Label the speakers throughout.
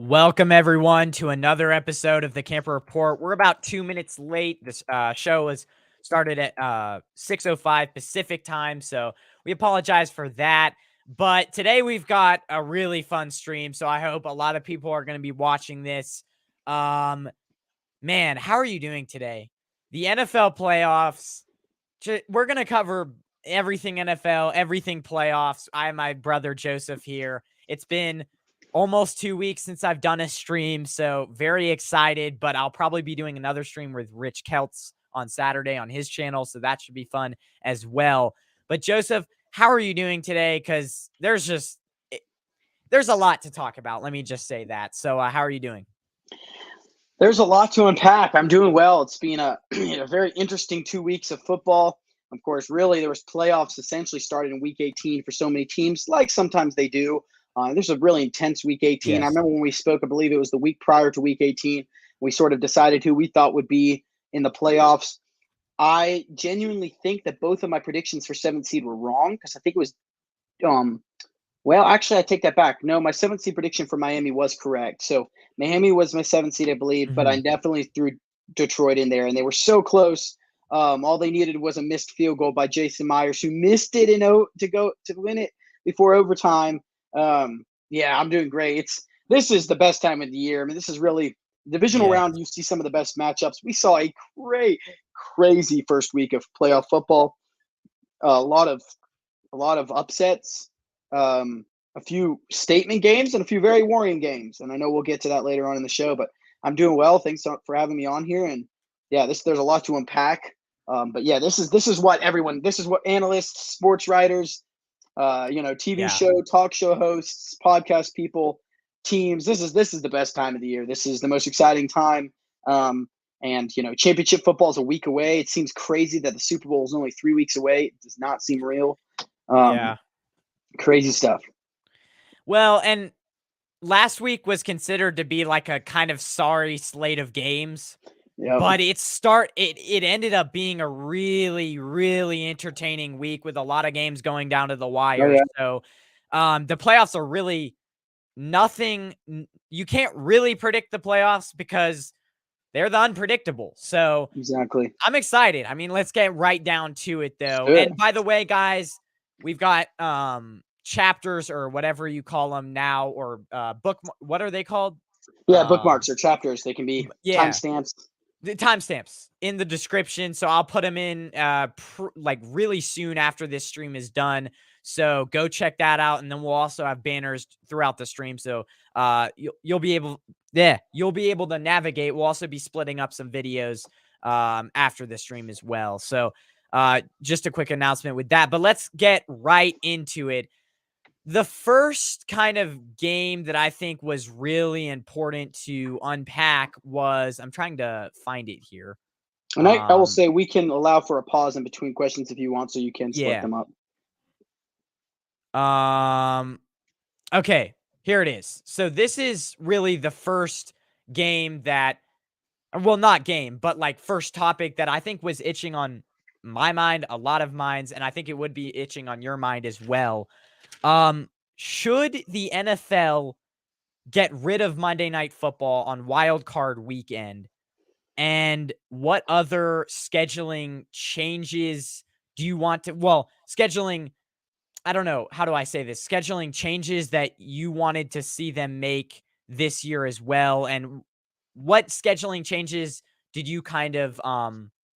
Speaker 1: Welcome, everyone, to another episode of the Camper Report. We're about 2 minutes late. This show was started at 6:05 Pacific time, so we apologize for that. But today we've got a really fun stream, so I hope a lot of people are going to be watching this. Man, how are you doing today? The NFL playoffs. We're going to cover everything NFL, everything playoffs. I have my brother Joseph here. It's been almost 2 weeks since I've done a stream, so very excited, but I'll probably be doing another stream with Rich Keltz on Saturday on his channel, so that should be fun as well. But Joseph, how are you doing today? Because there's a lot to talk about. Let me just say that. So how are you doing?
Speaker 2: There's a lot to unpack. I'm doing well. It's been a, a very interesting 2 weeks of football. Of course, really, there was playoffs essentially started in Week 18 for so many teams, like sometimes they do. There's a really intense Week 18.
Speaker 1: Yes.
Speaker 2: I remember when we spoke, I believe it was the week prior to Week 18, we sort of decided who we thought would be in the playoffs. I genuinely think that both of my predictions for 7th seed were wrong because I think it was well, actually, I take that back. No, my 7th seed prediction for Miami was correct. So Miami was my 7th seed, I believe, but I definitely threw Detroit in there, and they were so close. All they needed was a missed field goal by Jason Myers, who missed it to win it before overtime. Yeah, I'm doing great. This is the best time of the year. I mean, this is really divisional round. You see some of the best matchups. We saw a crazy first week of playoff football. A lot of upsets. A few statement games and a few very worrying games. And I know we'll get to that later on in the show, but I'm doing well. Thanks for having me on here. And yeah, there's a lot to unpack. But yeah, this is what analysts, sports writers, TV show, talk show hosts, podcast people, teams. This is the best time of the year. This is the most exciting time. And championship football is a week away. It seems crazy that the Super Bowl is only 3 weeks away. It does not seem real. Crazy stuff.
Speaker 1: Well, and last week was considered to be like a kind of sorry slate of games, but it ended up being a really, really entertaining week with a lot of games going down to the wire. So the playoffs are really nothing. You can't really predict the playoffs because they're the unpredictable. So
Speaker 2: exactly,
Speaker 1: I'm excited. I mean, let's get right down to it though. And by the way, guys, we've got chapters or whatever you call them now, or what are they called?
Speaker 2: Bookmarks or chapters. They can be timestamps.
Speaker 1: The timestamps in the description, so I'll put them in like really soon after this stream is done. So go check that out, and then we'll also have banners throughout the stream. So you'll be able to navigate. We'll also be splitting up some videos after the stream as well. So just a quick announcement with that, but let's get right into it. The first kind of game that I think was really important to unpack was, I'm trying to find it here.
Speaker 2: And I will say we can allow for a pause in between questions if you want, so you can split them
Speaker 1: up. Okay, here it is. So this is really the first game that, well, not game, but like first topic that I think was itching on my mind, a lot of minds, and I think it would be itching on your mind as well. Should the NFL get rid of Monday Night Football on Wild Card Weekend? And what other scheduling changes do you want to, scheduling, I don't know, how do I say this? Scheduling changes that you wanted to see them make this year as well. And what scheduling changes did you kind of,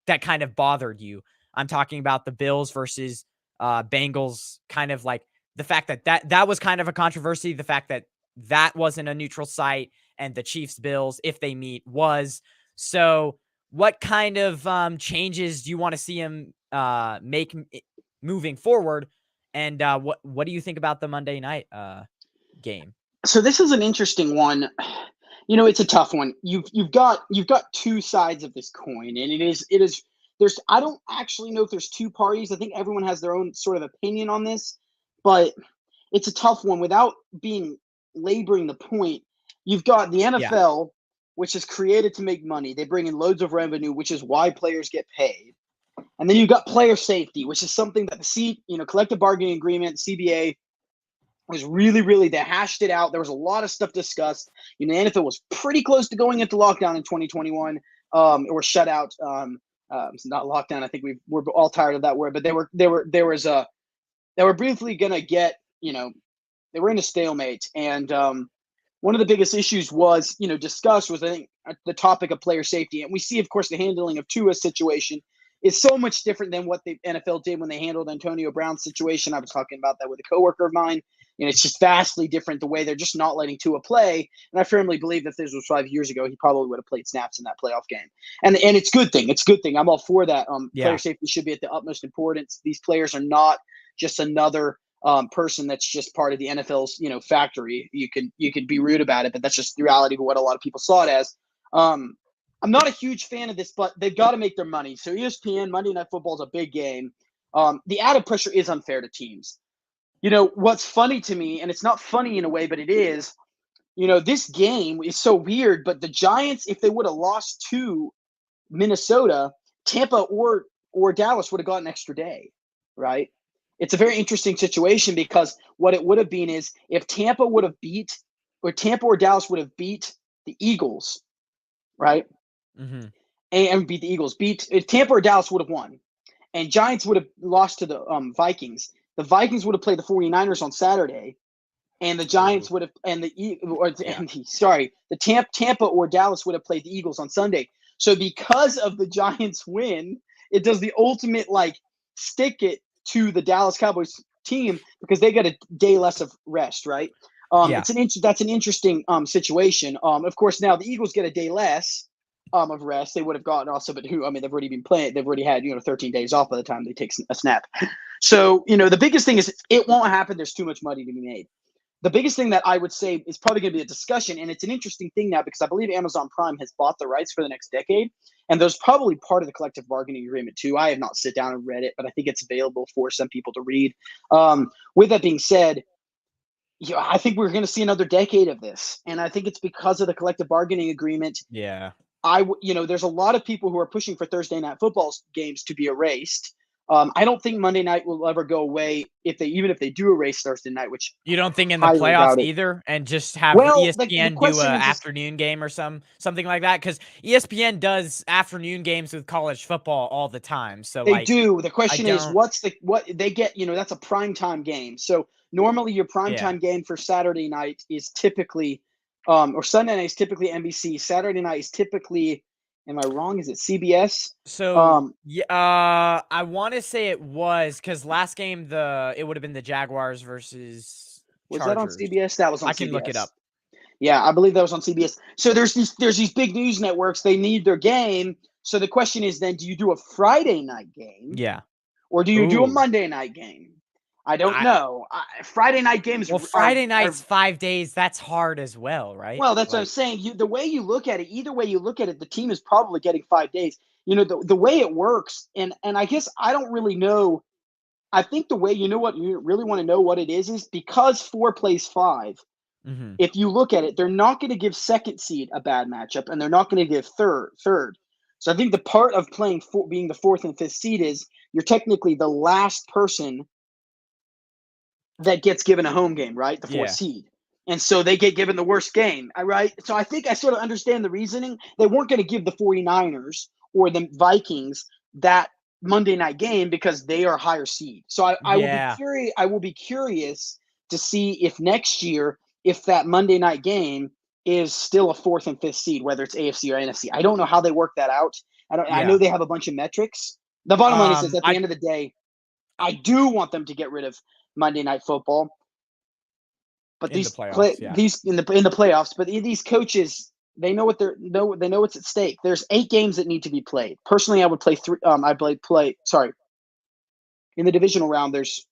Speaker 1: that kind of bothered you? I'm talking about the Bills versus Bengals, kind of like the fact that was kind of a controversy. The fact that wasn't a neutral site, and the Chiefs Bills, if they meet, was. So what kind of changes do you want to see him make moving forward? And what do you think about the Monday night game?
Speaker 2: So this is an interesting one. It's a tough one. You've got two sides of this coin, and it is there's, I don't actually know if there's two parties. I think everyone has their own sort of opinion on this, but it's a tough one without laboring the point. You've got the NFL, which is created to make money. They bring in loads of revenue, which is why players get paid. And then you've got player safety, which is something that the collective bargaining agreement, CBA, was really, really, they hashed it out. There was a lot of stuff discussed. The NFL was pretty close to going into lockdown in 2021, or shut out. It's not lockdown. I think we're all tired of that word, but they were briefly gonna get, they were in a stalemate, and one of the biggest issues was, discussed was, I think, the topic of player safety, and we see, of course, the handling of Tua's situation is so much different than what the NFL did when they handled Antonio Brown's situation. I was talking about that with a coworker of mine. It's just vastly different the way they're just not letting Tua play. And I firmly believe that if this was 5 years ago, he probably would have played snaps in that playoff game. And it's a good thing. It's a good thing. I'm all for that. Player safety should be at the utmost importance. These players are not just another person that's just part of the NFL's factory. You could be rude about it, but that's just the reality of what a lot of people saw it as. I'm not a huge fan of this, but they've got to make their money. So ESPN, Monday Night Football is a big game. The added pressure is unfair to teams. What's funny to me, and it's not funny in a way, but it is, this game is so weird, but the Giants, if they would have lost to Minnesota, Tampa or Dallas would have got an extra day, right? It's a very interesting situation because what it would have been is if Tampa would have beat, or Tampa or Dallas would have beat the Eagles, right?
Speaker 1: Mm-hmm.
Speaker 2: And beat the Eagles. If Tampa or Dallas would have won, and Giants would have lost to the Vikings. The Vikings would have played the 49ers on Saturday, and the Giants would have, the Tampa or Dallas would have played the Eagles on Sunday. So because of the Giants win, it does the ultimate stick it to the Dallas Cowboys team because they get a day less of rest, right? That's an interesting situation. Of course, now the Eagles get a day less of rest. They would have gotten also, but they've already been playing. They've already had 13 days off by the time they take a snap. So the biggest thing is it won't happen. There's too much money to be made. The biggest thing that I would say is probably going to be a discussion, and it's an interesting thing now because I believe Amazon Prime has bought the rights for the next decade, and there's probably part of the collective bargaining agreement too. I have not sit down and read it, but I think it's available for some people to read. With that being said, I think we're going to see another decade of this, and I think it's because of the collective bargaining agreement.
Speaker 1: Yeah.
Speaker 2: There's a lot of people who are pushing for Thursday night football games to be erased. I don't think Monday night will ever go away if they do erase Thursday night, which
Speaker 1: you don't think in the playoffs either, and just have ESPN do an afternoon game or something like that? Because ESPN does afternoon games with college football all the time. So
Speaker 2: they do. The question is, what they get? That's a primetime game. So normally your primetime game for Saturday night is typically, or Sunday night is typically NBC. Saturday night is typically, am I wrong? Is it CBS?
Speaker 1: So I want to say it was because last game it would have been the Jaguars versus Chargers.
Speaker 2: Was that on CBS? That was on CBS.
Speaker 1: I can look it up.
Speaker 2: Yeah, I believe that was on CBS. So there's these big news networks. They need their game. So the question is then, do you do a Friday night game?
Speaker 1: Yeah.
Speaker 2: Or do you do a Monday night game? I don't know. Friday night games.
Speaker 1: Well, Friday night's 5 days. That's hard as well, right?
Speaker 2: Well, that's what I'm saying. The way you look at it, either way you look at it, the team is probably getting 5 days. The way it works, and I guess I don't really know. I think the way what you really want to know what it is because 4 plays 5.
Speaker 1: Mm-hmm.
Speaker 2: If you look at it, they're not going to give second seed a bad matchup, and they're not going to give third. So I think the part of playing being the 4th and 5th seed is you're technically the last person that gets given a home game, right? The 4th seed. And so they get given the worst game, right? So I think I sort of understand the reasoning. They weren't going to give the 49ers or the Vikings that Monday night game because they are higher seed. So I will be curious to see if next year, if that Monday night game is still a 4th and 5th seed, whether it's AFC or NFC. I don't know how they work that out. I know they have a bunch of metrics. The bottom line is at the end of the day, I do want them to get rid of Monday Night Football, but these in the playoffs. But these coaches, they know what they know what's at stake. There's 8 games that need to be played. Personally, I would play 3. In the divisional round, there's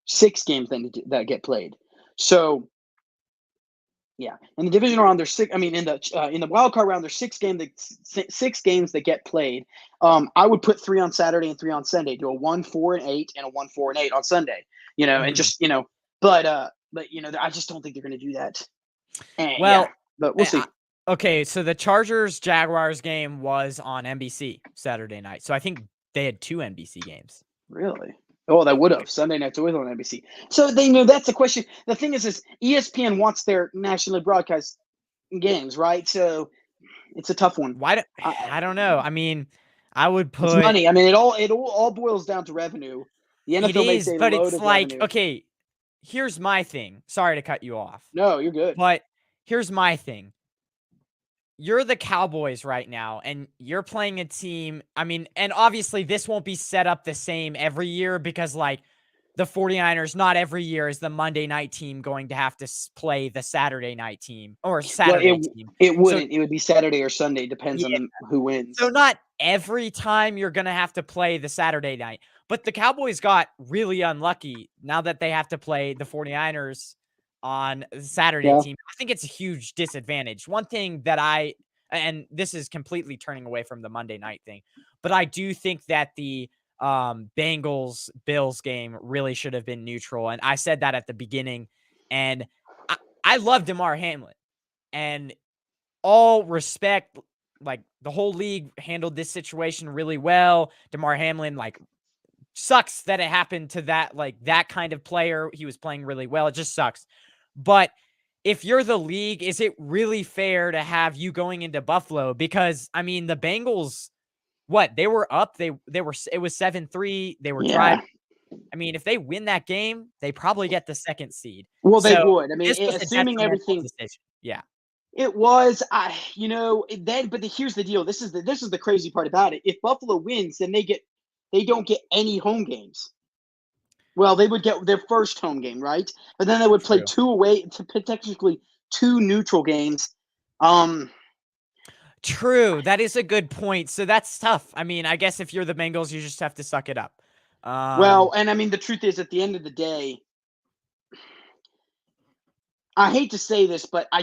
Speaker 2: 6 games that get played. So yeah, in the divisional round, there's 6. I mean, in the wild card round, there's 6 games that get played. I would put 3 on Saturday and 3 on Sunday. Do a 1, 4, and 8, and a 1, 4, and 8 on Sunday. And just but I just don't think they're going to do that. And, but we'll see.
Speaker 1: Okay, so the Chargers Jaguars game was on NBC Saturday night. So I think they had 2 NBC games.
Speaker 2: Really? Oh, that would have. Sunday Night's always on NBC. So they know that's the question. The thing is ESPN wants their nationally broadcast games, right? So it's a tough one.
Speaker 1: I don't know. I mean, I would
Speaker 2: It's
Speaker 1: put
Speaker 2: money. I mean, it all boils down to revenue. The
Speaker 1: it
Speaker 2: NFL makes
Speaker 1: is,
Speaker 2: a
Speaker 1: but
Speaker 2: load
Speaker 1: it's
Speaker 2: of
Speaker 1: like,
Speaker 2: revenue.
Speaker 1: okay, here's my thing. Sorry to cut you off.
Speaker 2: No, you're good.
Speaker 1: But here's my thing. You're the Cowboys right now, and you're playing a team. I mean, and obviously this won't be set up the same every year because, like, the 49ers, not every year is the Monday night team going to have to play the Saturday night team or
Speaker 2: Well,
Speaker 1: Saturday team.
Speaker 2: it
Speaker 1: So,
Speaker 2: wouldn't. It would be Saturday or Sunday. Depends
Speaker 1: yeah.
Speaker 2: on who wins.
Speaker 1: So not every time you're going to have to play the Saturday night. But the Cowboys got really unlucky now that they have to play the 49ers on the Saturday
Speaker 2: Yeah.
Speaker 1: team. I think it's a huge disadvantage. One thing that and this is completely turning away from the Monday night thing, but I do think that the Bengals Bills game really should have been neutral. And I said that at the beginning. And I love DeMar Hamlin. And all respect, like, the whole league handled this situation really well. DeMar Hamlin, like, sucks that it happened to that kind of player. He was playing really well. It just sucks. But if you're the league, is it really fair to have you going into Buffalo? Because, I mean, the Bengals, they were up. It was 7-3. They were driving. I mean, if they win that game, they probably get the second seed.
Speaker 2: Well, they
Speaker 1: So
Speaker 2: would. I mean,
Speaker 1: this was a
Speaker 2: assuming
Speaker 1: detrimental
Speaker 2: everything.
Speaker 1: decision. Yeah.
Speaker 2: It was, but here's the deal. This is the crazy part about it. If Buffalo wins, then they don't get any home games. Well, they would get their first home game, right? But then they would play two away, technically two neutral games.
Speaker 1: True. That is a good point. So that's tough. I mean, I guess if you're the Bengals, you just have to suck it up.
Speaker 2: Well, and I mean, the truth is, at the end of the day, I hate to say this, but I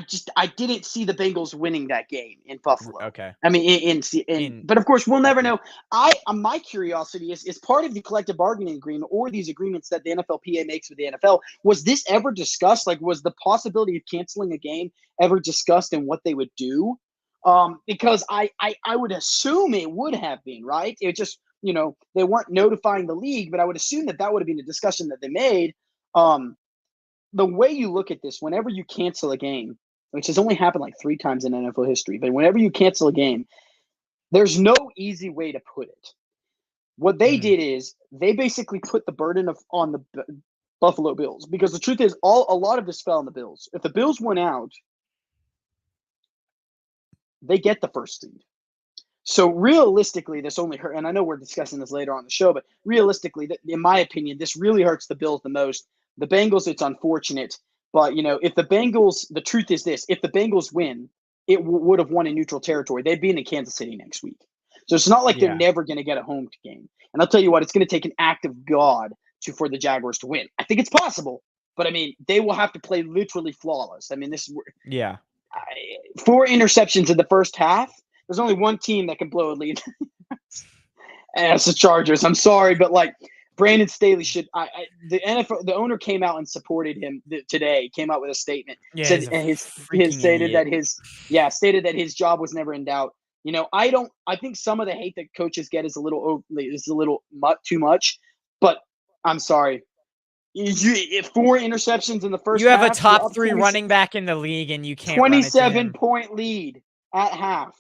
Speaker 2: didn't see the Bengals winning that game in Buffalo.
Speaker 1: Okay.
Speaker 2: I mean, but of course, we'll never know. My curiosity is part of the collective bargaining agreement or these agreements that the NFLPA makes with the NFL. Was this ever discussed? Like, was the possibility of canceling a game ever discussed and what they would do? Because I would assume it would have been, right. It just, they weren't notifying the league, but I would assume that would have been a discussion that they made. The way you look at this, whenever you cancel a game, which has only happened like 3 times in NFL history, but whenever you cancel a game, there's no easy way to put it. What they did is they basically put the burden on the Buffalo Bills, because the truth is, a lot of this fell on the Bills. If the Bills went out, they get the first seed. So realistically, this only hurt, and I know we're discussing this later on the show, but realistically, in my opinion, this really hurts the Bills the most. The Bengals, it's unfortunate, but if the Bengals, the truth is this: if the Bengals win, it would have won in neutral territory. They'd be in Kansas City next week, so it's not like they're never going to get a home game. And I'll tell you what, it's going to take an act of God for the Jaguars to win. I think it's possible, but I mean, they will have to play literally flawless. I mean, 4 interceptions in the first half. There's only one team that can blow a lead, and it's the Chargers. I'm sorry, but like, Brandon Staley should. The NFL, the owner came out and supported him today. Came out with a statement.
Speaker 1: Yeah,
Speaker 2: Said stated that his job was never in doubt. I think some of the hate that coaches get is a little too much. But I'm sorry. 4 interceptions in the first.
Speaker 1: You have
Speaker 2: half,
Speaker 1: a top 3 running back in the league, and you can't.
Speaker 2: 27-point lead at half.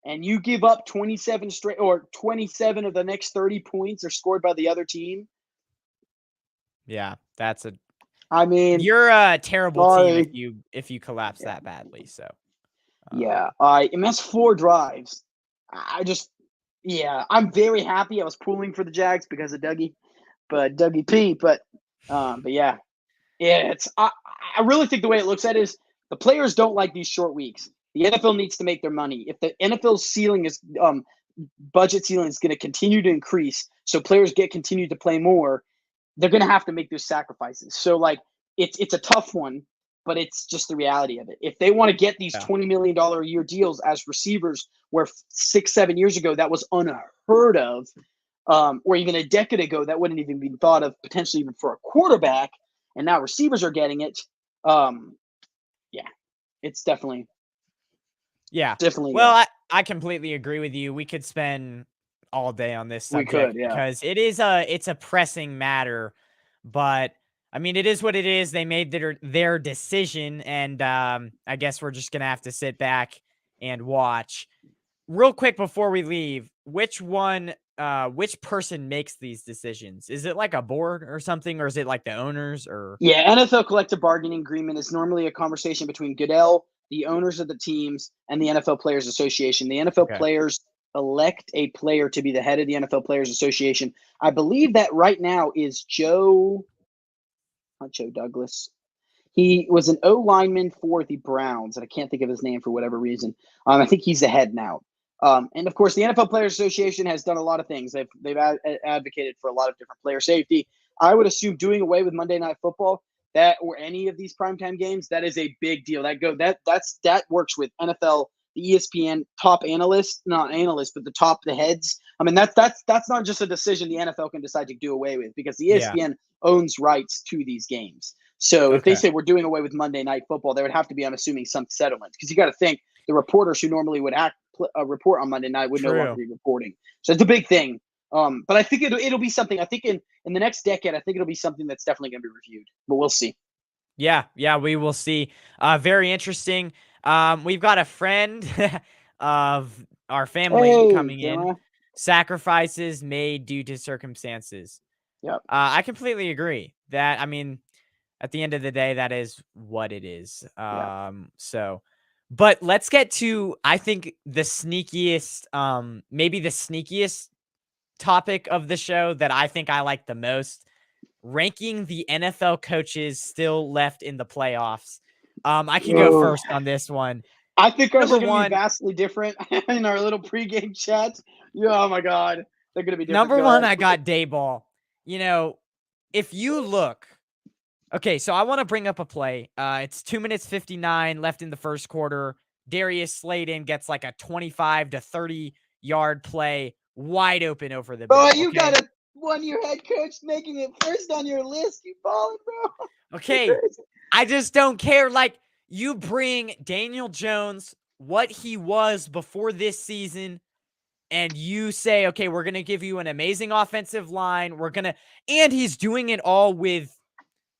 Speaker 2: And you give up 27 straight, or 27 of the next 30 points are scored by the other team.
Speaker 1: Yeah,
Speaker 2: you're
Speaker 1: a terrible team if you collapse that badly. So
Speaker 2: and that's 4 drives. I'm very happy. I was pulling for the Jags because of Dougie P. But I really think the way it looks at it is the players don't like these short weeks. The NFL needs to make their money. If the NFL's budget ceiling is going to continue to increase, so players continue to play more, they're going to have to make those sacrifices. So, like, it's a tough one, but it's just the reality of it. If they want to get these $20 million a year deals as receivers, where 6-7 years ago that was unheard of, or even a decade ago that wouldn't even be thought of, potentially even for a quarterback, and now receivers are getting it. It's definitely.
Speaker 1: Yeah. Definitely. Well, I completely agree with you. We could spend all day on this
Speaker 2: We
Speaker 1: subject
Speaker 2: could, yeah.
Speaker 1: because it's a pressing matter, but I mean, it is what it is. They made their decision, and I guess we're just gonna have to sit back and watch. Real quick before we leave, which person makes these decisions? Is it like a board or something, or is it like the owners or?
Speaker 2: Yeah, NFL collective bargaining agreement is normally a conversation between Goodell, the owners of the teams, and the NFL Players Association. The NFL
Speaker 1: Okay.
Speaker 2: players elect a player to be the head of the NFL Players Association. I believe that right now is not Joe Douglas. He was an O lineman for the Browns, and I can't think of his name for whatever reason. I think he's the head now. And of course, the NFL Players Association has done a lot of things. They've advocated for a lot of different player safety. I would assume doing away with Monday Night Football, that or any of these primetime games, that is a big deal. That works with NFL, the ESPN top analysts, not analysts, but the heads. I mean, that's not just a decision the NFL can decide to do away with, because the ESPN owns rights to these games. So if they say we're doing away with Monday Night Football, there would have to be, I'm assuming, some settlement, because you got to think the reporters who normally would report on Monday night would no longer be reporting. So it's a big thing. But I think it'll be something. I think in the next decade, I think it'll be something that's definitely going to be reviewed. But we'll see.
Speaker 1: Yeah, we will see. Very interesting. We've got a friend of our family coming in. Sacrifices made due to circumstances.
Speaker 2: Yep.
Speaker 1: I completely agree that, I mean, at the end of the day, that is what it is. So, but let's get to, I think, the sneakiest, maybe the sneakiest topic of the show that I think I like the most. Ranking the NFL coaches still left in the playoffs. I can go first on this one.
Speaker 2: I think ours are going to be vastly different in our little pregame chats. Oh my God. They're going to be different.
Speaker 1: Number one, I got Dayball. You know, if you look, okay, so I want to bring up a play. It's 2 minutes 59 left in the first quarter. Darius Slayton gets like a 25 to 30 yard play wide open over the middle.
Speaker 2: Oh, you got a one-year head coach making it first on your list. You balling, bro.
Speaker 1: Okay, I just don't care. Like, you bring Daniel Jones, what he was before this season, and you say, okay, we're going to give you an amazing offensive line. And he's doing it all with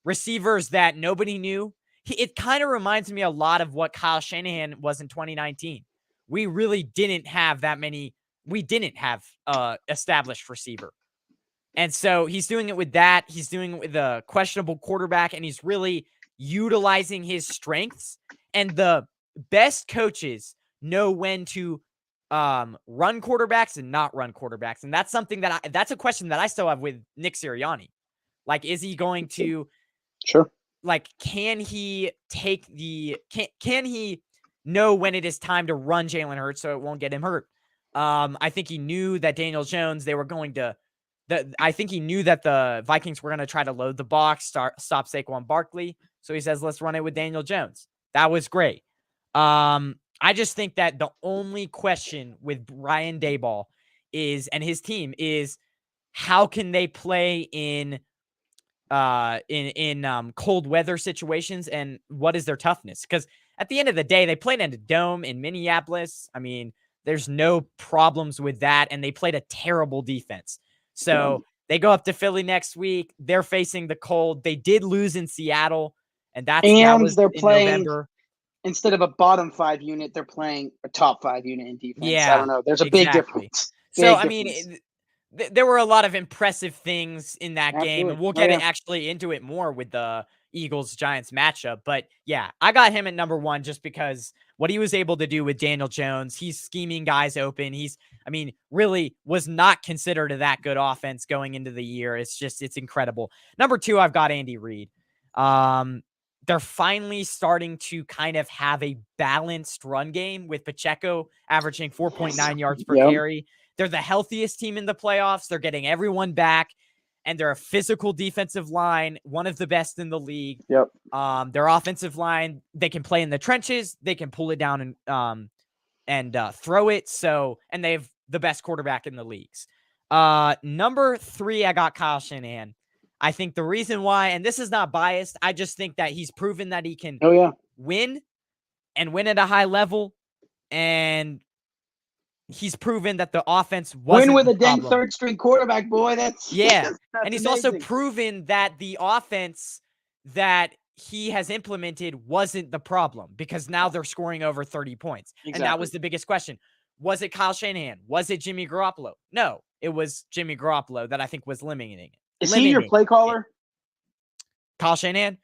Speaker 1: receivers that nobody knew. It kind of reminds me a lot of what Kyle Shanahan was in 2019. We really didn't have that many. We didn't have established receiver. And so he's doing it with that. He's doing it with a questionable quarterback, and he's really utilizing his strengths. And the best coaches know when to run quarterbacks and not run quarterbacks. And that's something that's a question that I still have with Nick Sirianni. Like, is he going to, like, can he take can he know when it is time to run Jalen Hurts so it won't get him hurt? I think he knew that Daniel Jones, they were going to, I think he knew that the Vikings were going to try to load the box, stop Saquon Barkley. So he says, let's run it with Daniel Jones. That was great. I just think that the only question with Brian Daboll and his team is, how can they play in cold weather situations, and what is their toughness? Because at the end of the day, they played in a dome in Minneapolis. I mean, there's no problems with that, and they played a terrible defense. So they go up to Philly next week. They're facing the cold. They did lose in Seattle, and that was in November.
Speaker 2: Instead of a bottom 5 unit, they're playing a top 5 unit in defense.
Speaker 1: Yeah,
Speaker 2: I don't know. There's a big difference.
Speaker 1: I mean, there were a lot of impressive things in that game, and we'll get actually into it more with the Eagles-Giants matchup. But yeah, I got him at number one just because what he was able to do with Daniel Jones, he's scheming guys open. Really was not considered a that good offense going into the year. It's incredible. Number two, I've got Andy Reid. They're finally starting to kind of have a balanced run game with Pacheco averaging 4.9 yards per carry. They're the healthiest team in the playoffs. They're getting everyone back, and they're a physical defensive line, one of the best in the league. Their offensive line, they can play in the trenches. They can pull it down and throw it. And they have the best quarterback in the leagues. Number three, I got Kyle Shanahan. I think the reason why, and this is not biased, I just think that he's proven that he can win and win at a high level. And he's proven that the offense
Speaker 2: Win
Speaker 1: wasn't
Speaker 2: with
Speaker 1: the
Speaker 2: a dang
Speaker 1: problem.
Speaker 2: third string quarterback, boy. That's
Speaker 1: Yeah.
Speaker 2: that's
Speaker 1: And he's also
Speaker 2: amazing.
Speaker 1: proven that the offense that he has implemented wasn't the problem, because now they're scoring over 30 points. And that was the biggest question. Was it Kyle Shanahan? Was it Jimmy Garoppolo? No, it was Jimmy Garoppolo that I think was limiting it.
Speaker 2: Is he your play caller?
Speaker 1: Kyle Shanahan?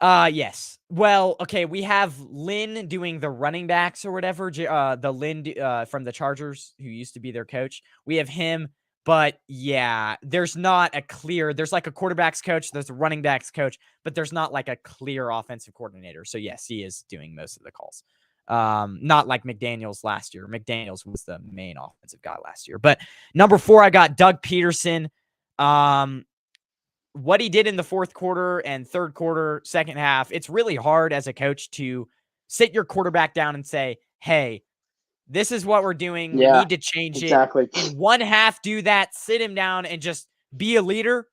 Speaker 1: Yes. Well, okay, we have Lynn doing the running backs or whatever. The Lynn from the Chargers, who used to be their coach. We have him, but yeah, there's not a clear. There's like a quarterbacks coach, there's a running backs coach, but there's not like a clear offensive coordinator. So yes, he is doing most of the calls. Not like McDaniels last year. McDaniels was the main offensive guy last year. But number 4, I got Doug Peterson. What he did in the fourth quarter and third quarter, second half, it's really hard as a coach to sit your quarterback down and say, hey, this is what we're doing. We need to change it. In one half, do that, sit him down and just be a leader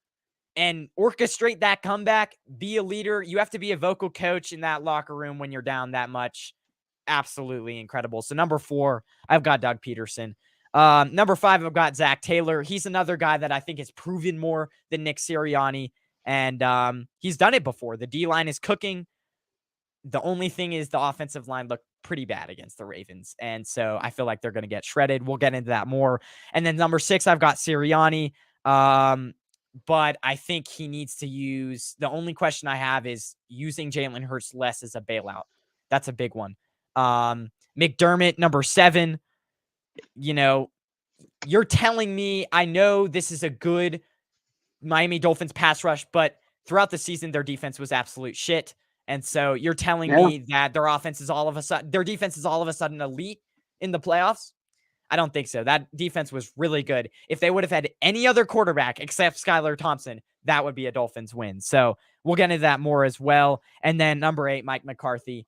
Speaker 1: and orchestrate that comeback. Be a leader. You have to be a vocal coach in that locker room when you're down that much. Absolutely incredible. So number 4, I've got Doug Peterson. Number 5, I've got Zach Taylor. He's another guy that I think has proven more than Nick Sirianni, and he's done it before. The D-line is cooking. The only thing is the offensive line looked pretty bad against the Ravens, and so I feel like they're going to get shredded. We'll get into that more. And then number 6, I've got Sirianni, but I think he needs to use – the only question I have is using Jalen Hurts less as a bailout. That's a big one. McDermott, number 7, you're telling me, I know this is a good Miami Dolphins pass rush, but throughout the season, their defense was absolute shit. And so you're telling me that their defense is all of a sudden elite in the playoffs? I don't think so. That defense was really good. If they would have had any other quarterback except Skylar Thompson, that would be a Dolphins win. So we'll get into that more as well. And then number 8, Mike McCarthy.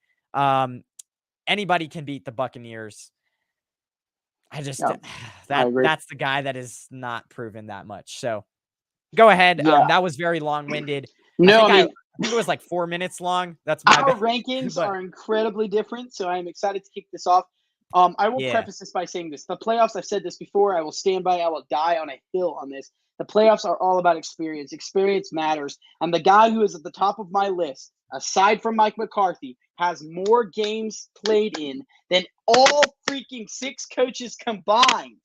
Speaker 1: Anybody can beat the Buccaneers. That's the guy that is not proven that much. So go ahead. That was very long-winded. I think it was like 4 minutes long. That's my
Speaker 2: Our rankings are incredibly different, so I am excited to kick this off. I will preface this by saying this. The playoffs, I've said this before, I will stand by, I will die on a hill on this. The playoffs are all about experience. Experience matters. And the guy who is at the top of my list, aside from Mike McCarthy, has more games played in than all freaking 6 coaches combined.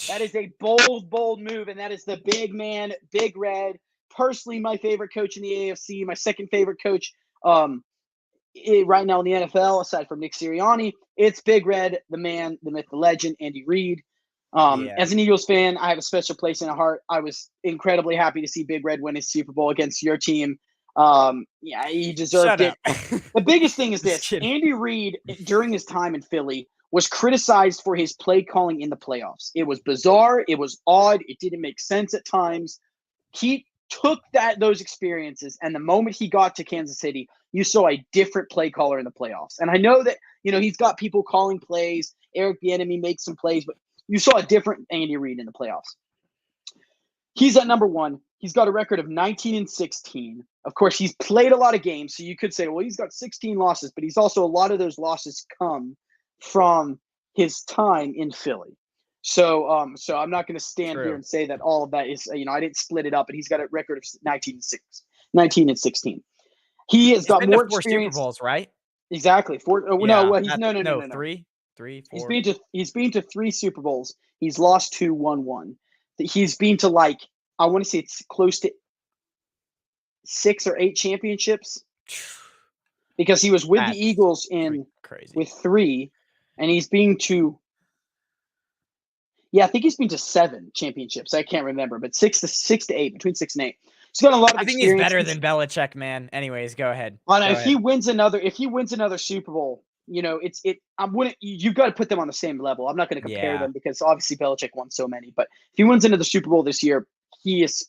Speaker 2: That is a bold, bold move, and that is the big man, Big Red. Personally, my favorite coach in the AFC, my second favorite coach right now in the NFL, aside from Nick Sirianni. It's Big Red, the man, the myth, the legend, Andy Reid. As an Eagles fan, I have a special place in my heart. I was incredibly happy to see Big Red win his Super Bowl against your team. He deserved it. The biggest thing is this. Andy Reid, during his time in Philly, was criticized for his play calling in the playoffs. It was bizarre. It was odd. It didn't make sense at times. He took those experiences, and the moment he got to Kansas City, you saw a different play caller in the playoffs. And I know that, he's got people calling plays. Eric Bieniemy makes some plays, but you saw a different Andy Reid in the playoffs. He's at number 1. He's got a record of 19-16. Of course, he's played a lot of games, so you could say, well, he's got 16 losses, but he's also, a lot of those losses come from his time in Philly. So I'm not going to stand here and say that all of that is, I didn't split it up, but he's got a record of 19-16. He has got more experience.
Speaker 1: 4 Super Bowls, right?
Speaker 2: Exactly. 4. Oh,
Speaker 1: yeah,
Speaker 2: no, he's no.
Speaker 1: 3, 4.
Speaker 2: He's been to 3 Super Bowls. He's lost 2, won 1. He's been to, I want to say it's close to 6 or 8 championships, because he was with the Eagles with 3, and he's been to. Yeah, I think he's been to 7 championships. I can't remember, but 6 to 8, between 6 and 8. He's got a lot of experience.
Speaker 1: I think he's better than Belichick, man. Anyways, go ahead.
Speaker 2: He wins another Super Bowl, you've got to put them on the same level. I'm not going to compare them, because obviously Belichick won so many. But if he wins another Super Bowl this year, it's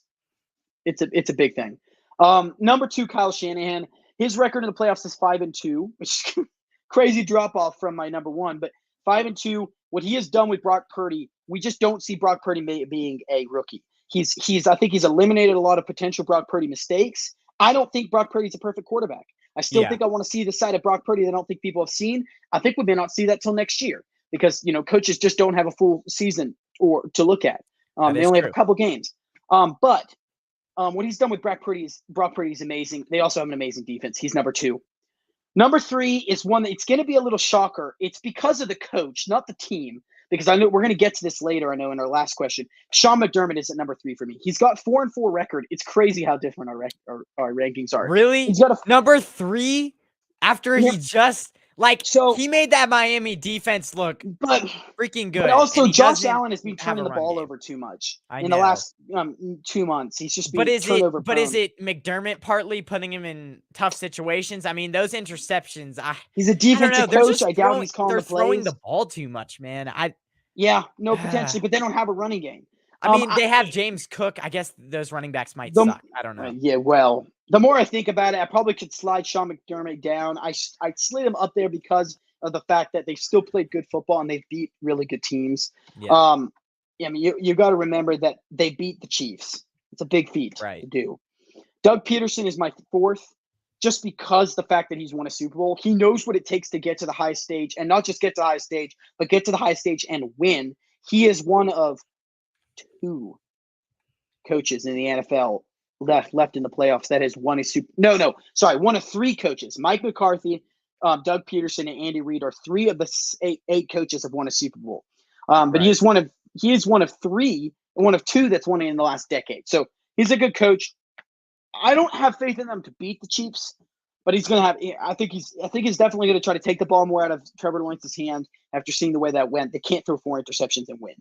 Speaker 2: a big thing. Number 2, Kyle Shanahan. His record in the playoffs is 5-2, which is crazy drop off from my number 1, but 5-2. What he has done with Brock Purdy, we just don't see Brock Purdy being a rookie. I think he's eliminated a lot of potential Brock Purdy mistakes. I don't think Brock Purdy's a perfect quarterback. I still think I want to see the side of Brock Purdy that I don't think people have seen. I think we may not see that till next year, because, coaches just don't have a full season or to look at.
Speaker 1: That
Speaker 2: They
Speaker 1: is
Speaker 2: only have
Speaker 1: true.
Speaker 2: a couple games. But what he's done with Brock Purdy is amazing. They also have an amazing defense. He's number 2. Number 3 is one that it's going to be a little shocker. It's because of the coach, not the team, because I know we're going to get to this later. I know in our last question, Sean McDermott is at number 3 for me. He's got 4-4 record. It's crazy how different our rankings are.
Speaker 1: Really?
Speaker 2: He's got a
Speaker 1: number 3 after
Speaker 2: Yeah.
Speaker 1: he just he made that Miami defense look
Speaker 2: but
Speaker 1: freaking good.
Speaker 2: But also,
Speaker 1: and he
Speaker 2: Josh
Speaker 1: doesn't
Speaker 2: Allen has been
Speaker 1: have
Speaker 2: turning
Speaker 1: a
Speaker 2: the
Speaker 1: run
Speaker 2: ball
Speaker 1: game.
Speaker 2: over too much
Speaker 1: I
Speaker 2: in
Speaker 1: know.
Speaker 2: the last 2 months. He's just been turnover prone.
Speaker 1: But is it McDermott partly putting him in tough situations? I mean, those interceptions.
Speaker 2: He's a
Speaker 1: I don't
Speaker 2: defensive
Speaker 1: know. They're
Speaker 2: coach.
Speaker 1: just
Speaker 2: I doubt he's calling
Speaker 1: they're
Speaker 2: the
Speaker 1: throwing
Speaker 2: plays.
Speaker 1: the ball too much, man.
Speaker 2: Potentially, but they don't have a running game.
Speaker 1: I mean, they have James Cook. I guess those running backs might suck. I don't know.
Speaker 2: Yeah, well, the more I think about it, I probably could slide Sean McDermott down. I slid him up there because of the fact that they still played good football and they beat really good teams.
Speaker 1: Yeah.
Speaker 2: I mean, you got to remember that they beat the Chiefs. It's a big feat to do. Doug Peterson is my 4th, just because the fact that he's won a Super Bowl. He knows what it takes to get to the highest stage, and not just get to the highest stage, but get to the highest stage and win. He is one of 2 coaches in the NFL left in the playoffs that has won a Super. One of 3 coaches. Mike McCarthy, Doug Peterson, and Andy Reid are 3 of the 8 coaches have won a Super Bowl. But he is one of 3, and one of 2 that's won it in the last decade. So he's a good coach. I don't have faith in them to beat the Chiefs, but he's going to have. I think he's definitely going to try to take the ball more out of Trevor Lawrence's hand after seeing the way that went. They can't throw 4 interceptions and win.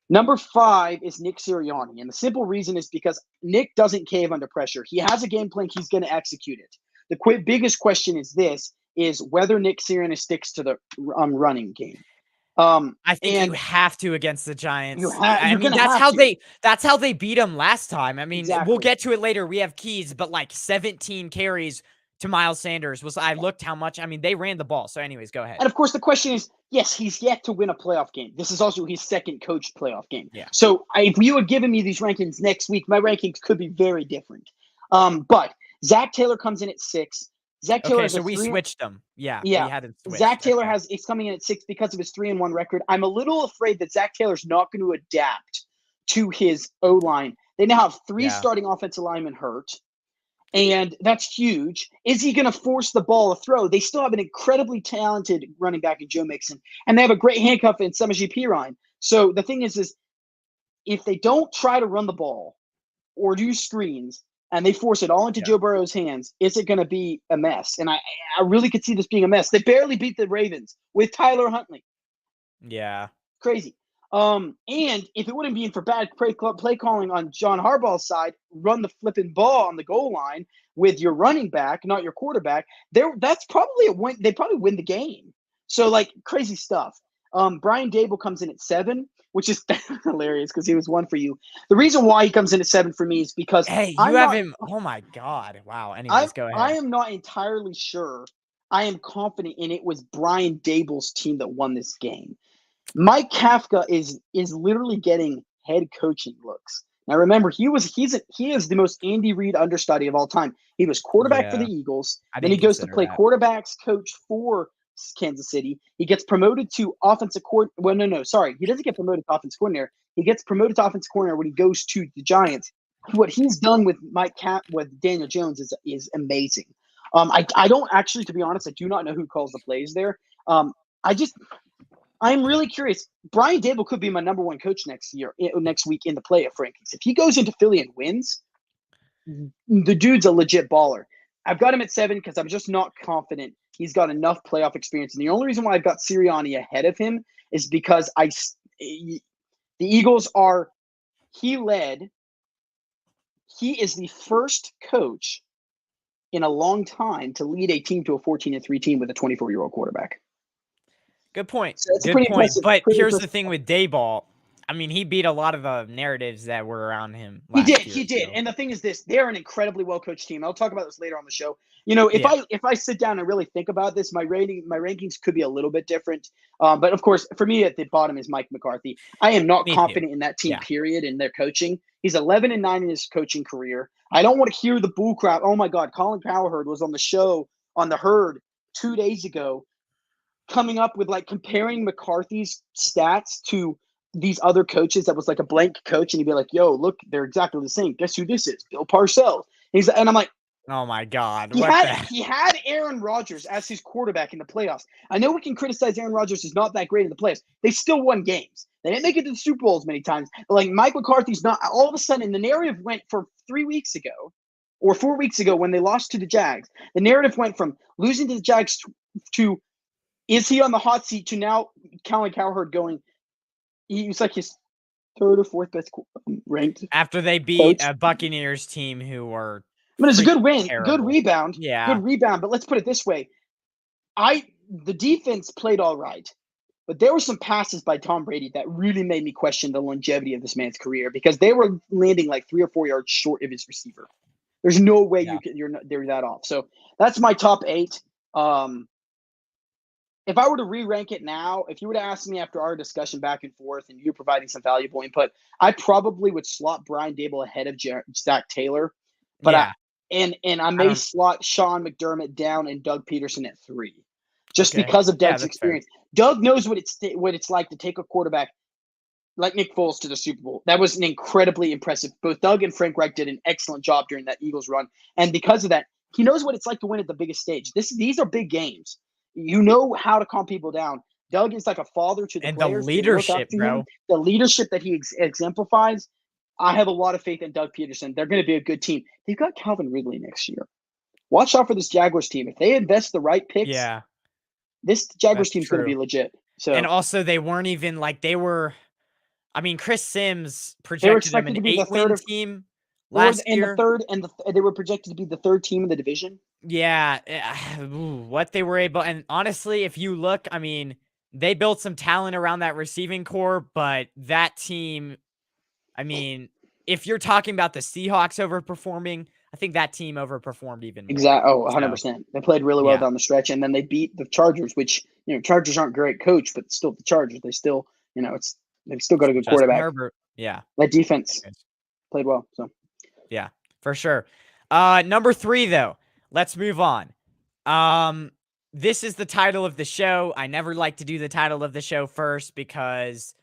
Speaker 2: Number 5 is Nick Sirianni, and the simple reason is because Nick doesn't cave under pressure. He has a game plan. He's going to execute it. The biggest question is whether Nick Sirianni sticks to the running game.
Speaker 1: I think you have to against the Giants. That's how they beat them last time. I mean, we'll get to it later. We have keys, but 17 carries to Miles Sanders I looked how much. I mean, they ran the ball. So anyways, go ahead.
Speaker 2: And of course, the question is, yes, he's yet to win a playoff game. This is also his second coached playoff game.
Speaker 1: Yeah.
Speaker 2: So if you had given me these rankings next week, my rankings could be very different. But Zach Taylor comes in at 6. Zach Taylor
Speaker 1: so we switched them. Yeah.
Speaker 2: We had it switched. Zach Taylor is coming in at 6 because of his 3-1 record. I'm a little afraid that Zach Taylor's not going to adapt to his O-line. They now have 3 starting offensive linemen hurt, and that's huge. Is he going to force the ball to throw? They still have an incredibly talented running back in Joe Mixon, and they have a great handcuff in Samaje Perine. So the thing is if they don't try to run the ball or do screens, and they force it all into Joe Burrow's hands, is it going to be a mess? And I really could see this being a mess. They barely beat the Ravens with Tyler Huntley.
Speaker 1: Yeah.
Speaker 2: Crazy. And if it wouldn't be for bad play calling on John Harbaugh's side, run the flipping ball on the goal line with your running back, not your quarterback, that's probably a win. They probably win the game. So, crazy stuff. Brian Dable comes in at 7. Which is hilarious because he was 1 for you. The reason why he comes in at 7 for me is because
Speaker 1: him. Oh my God! Wow. Anyways, go ahead.
Speaker 2: I am not entirely sure. I am confident in it was Brian Dable's team that won this game. Mike Kafka is literally getting head coaching looks. Now remember, he is the most Andy Reid understudy of all time. He was quarterback for the Eagles. Then he goes to play quarterbacks coach for Kansas City. He gets promoted to offensive coordinator. Well, no, sorry. He doesn't get promoted to offensive coordinator. He gets promoted to offensive coordinator when he goes to the Giants. What he's done with with Daniel Jones is amazing. I don't actually, to be honest, I do not know who calls the plays there. I'm really curious. Brian Dable could be my number 1 coach next week in the playoff rankings. If he goes into Philly and wins, the dude's a legit baller. I've got him at 7 because I'm just not confident he's got enough playoff experience. And the only reason why I've got Sirianni ahead of him is because the Eagles he is the first coach in a long time to lead a team to a 14-3 team with a 24-year-old quarterback.
Speaker 1: Good point.
Speaker 2: So that's
Speaker 1: Good point.
Speaker 2: Impressive,
Speaker 1: but here's the thing with Dayball. I mean, he beat a lot of the narratives that were around him last year.
Speaker 2: He did. And the thing is this, they're an incredibly well-coached team. I'll talk about this later on the show. If I sit down and really think about this, my rankings could be a little bit different. But of course, for me at the bottom is Mike McCarthy. I am not confident in that team, period, in their coaching. He's 11-9 in his coaching career. I don't want to hear the bull crap. Oh my God, Colin Cowherd was on the show on the Herd 2 days ago coming up with like comparing McCarthy's stats to these other coaches that was like a blank coach, and he'd be like, "Yo, look, they're exactly the same. Guess who this is? Bill Parcells." And I'm like,
Speaker 1: Oh my God.
Speaker 2: he
Speaker 1: What
Speaker 2: had
Speaker 1: the
Speaker 2: he had Aaron Rodgers as his quarterback in the playoffs. I know we can criticize Aaron Rodgers is not that great in the playoffs. They still won games. They didn't make it to the Super Bowls many times. But like Mike McCarthy's not all of a sudden the narrative went for 3 weeks ago or 4 weeks ago when they lost to the Jags. The narrative went from losing to the Jags to is he on the hot seat to now Colin Cowherd going, he was like his third or fourth best ranked
Speaker 1: After they beat
Speaker 2: coach.
Speaker 1: a Buccaneers team who were
Speaker 2: I mean, it's a good
Speaker 1: freaking
Speaker 2: win,
Speaker 1: terrible. Yeah.
Speaker 2: good rebound. But let's put it this way: the defense played all right, but there were some passes by Tom Brady that really made me question the longevity of this man's career because they were landing like 3 or 4 yards short of his receiver. There's no way
Speaker 1: Yeah.
Speaker 2: they're that off. So that's my top 8. If I were to re-rank it now, if you were to ask me after our discussion back and forth and you providing some valuable input, I probably would slot Brian Dable ahead of Zach Taylor. But
Speaker 1: Yeah.
Speaker 2: I may slot Sean McDermott down and Doug Peterson at 3, just
Speaker 1: Okay.
Speaker 2: because of
Speaker 1: Yeah,
Speaker 2: Doug's
Speaker 1: that's fair.
Speaker 2: experience. Doug knows what it's like to take a quarterback like Nick Foles to the Super Bowl. That was an incredibly impressive. Both Doug and Frank Reich did an excellent job during that Eagles run, and because of that, he knows what it's like to win at the biggest stage. These are big games. You know how to calm people down. Doug is like a father to the
Speaker 1: And the
Speaker 2: players. They look up
Speaker 1: leadership,
Speaker 2: to
Speaker 1: bro.
Speaker 2: him. The leadership that he exemplifies. I have a lot of faith in Doug Peterson. They're going to be a good team. They've got Calvin Ridley next year. Watch out for this Jaguars team. If they invest the right picks,
Speaker 1: Yeah,
Speaker 2: this Jaguars
Speaker 1: that's
Speaker 2: team's going to be
Speaker 1: true.
Speaker 2: legit. So
Speaker 1: And also, they weren't even like they were. I mean, Chris Sims
Speaker 2: they were
Speaker 1: projected them
Speaker 2: expected
Speaker 1: an
Speaker 2: to be the
Speaker 1: 8-win
Speaker 2: third
Speaker 1: team
Speaker 2: or
Speaker 1: last
Speaker 2: in the
Speaker 1: year.
Speaker 2: third, and they were projected to be the third team in the division.
Speaker 1: Yeah, what they were able, and honestly, if you look, I mean, they built some talent around that receiving core, but that team, I mean, if you're talking about the Seahawks overperforming, I think that team overperformed even more.
Speaker 2: Exactly. Oh,
Speaker 1: So,
Speaker 2: 100%. They played really well
Speaker 1: yeah,
Speaker 2: down the stretch, and then they beat the Chargers, which, Chargers aren't great coach, but still the Chargers. They still, they've still got a good
Speaker 1: Justin
Speaker 2: quarterback.
Speaker 1: Herbert. Yeah,
Speaker 2: That defense played well. So
Speaker 1: yeah, for sure. Number 3 though. Let's move on. This is the title of the show. I never like to do the title of the show first because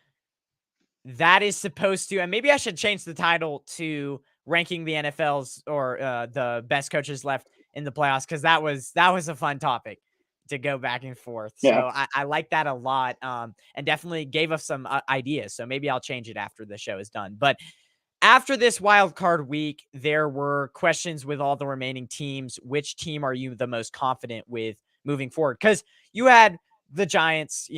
Speaker 1: that is supposed to, and maybe I should change the title to ranking the NFL's or the best coaches left in the playoffs, because that was a fun topic to go back and forth.
Speaker 2: yeah.
Speaker 1: So I like that a lot, and definitely gave us some ideas. So maybe I'll change it after the show is done. But after this wild card week, there were questions with all the remaining teams. Which team are you the most confident with moving forward? Because you had the Giants,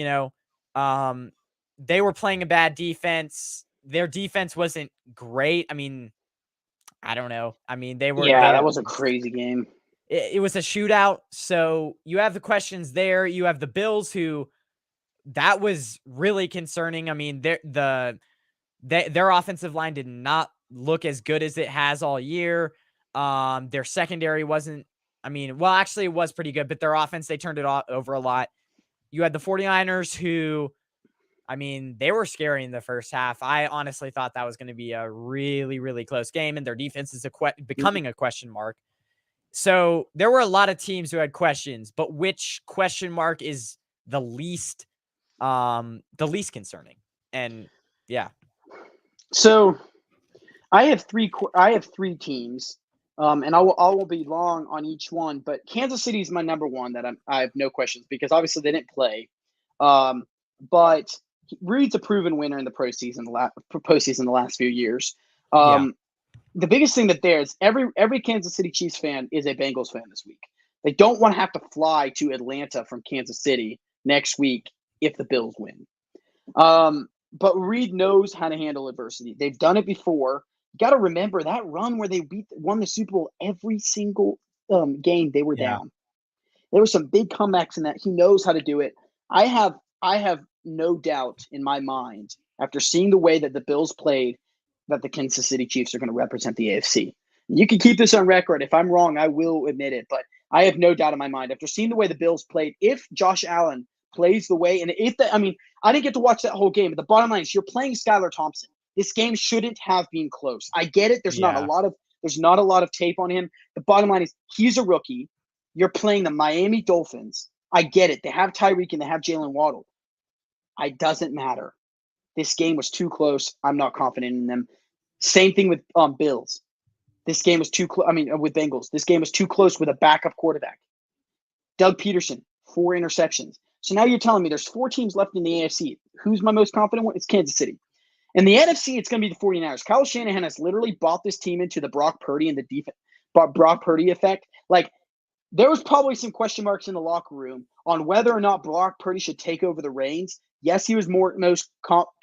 Speaker 1: they were playing a bad defense. Their defense wasn't great. I mean, I don't know. I mean,
Speaker 2: That was a crazy game.
Speaker 1: It was a shootout. So you have the questions there. You have the Bills, who that was really concerning. I mean, their offensive line did not look as good as it has all year. Their secondary wasn't, actually it was pretty good, but their offense, they turned it over a lot. You had the 49ers, who, they were scary in the first half. I honestly thought that was going to be a really, really close game, and their defense is becoming a question mark. So there were a lot of teams who had questions, but which question mark is the least concerning? And yeah.
Speaker 2: So I have three teams, and I will be long on each one. But Kansas City is my number one that I have no questions, because obviously they didn't play, but Reed's a proven winner in the postseason the last few years. The biggest thing that there's every Kansas City Chiefs fan is a Bengals fan this week. They don't want to have to fly to Atlanta from Kansas City next week if the Bills win. But Reed knows how to handle adversity. They've done it before. You got to remember that run where they won the Super Bowl every single game they were down. There were some big comebacks in that. He knows how to do it. I have no doubt in my mind, after seeing the way that the Bills played, that the Kansas City Chiefs are going to represent the AFC. You can keep this on record. If I'm wrong, I will admit it. But I have no doubt in my mind, after seeing the way the Bills played, if Josh Allen plays the way, and I didn't get to watch that whole game, but the bottom line is you're playing Skylar Thompson. This game shouldn't have been close. I get it. There's not a lot of tape on him. The bottom line is he's a rookie. You're playing the Miami Dolphins. I get it. They have Tyreek and they have Jalen Waddle. It doesn't matter. This game was too close. I'm not confident in them. Same thing with Bills. This game was too close. With Bengals. This game was too close with a backup quarterback. Doug Peterson, 4 interceptions. So now you're telling me there's 4 teams left in the AFC. Who's my most confident one? It's Kansas City. In the NFC, it's going to be the 49ers. Kyle Shanahan has literally bought this team into the Brock Purdy and the defense, Brock Purdy effect. Like, there was probably some question marks in the locker room on whether or not Brock Purdy should take over the reins. Yes, he was most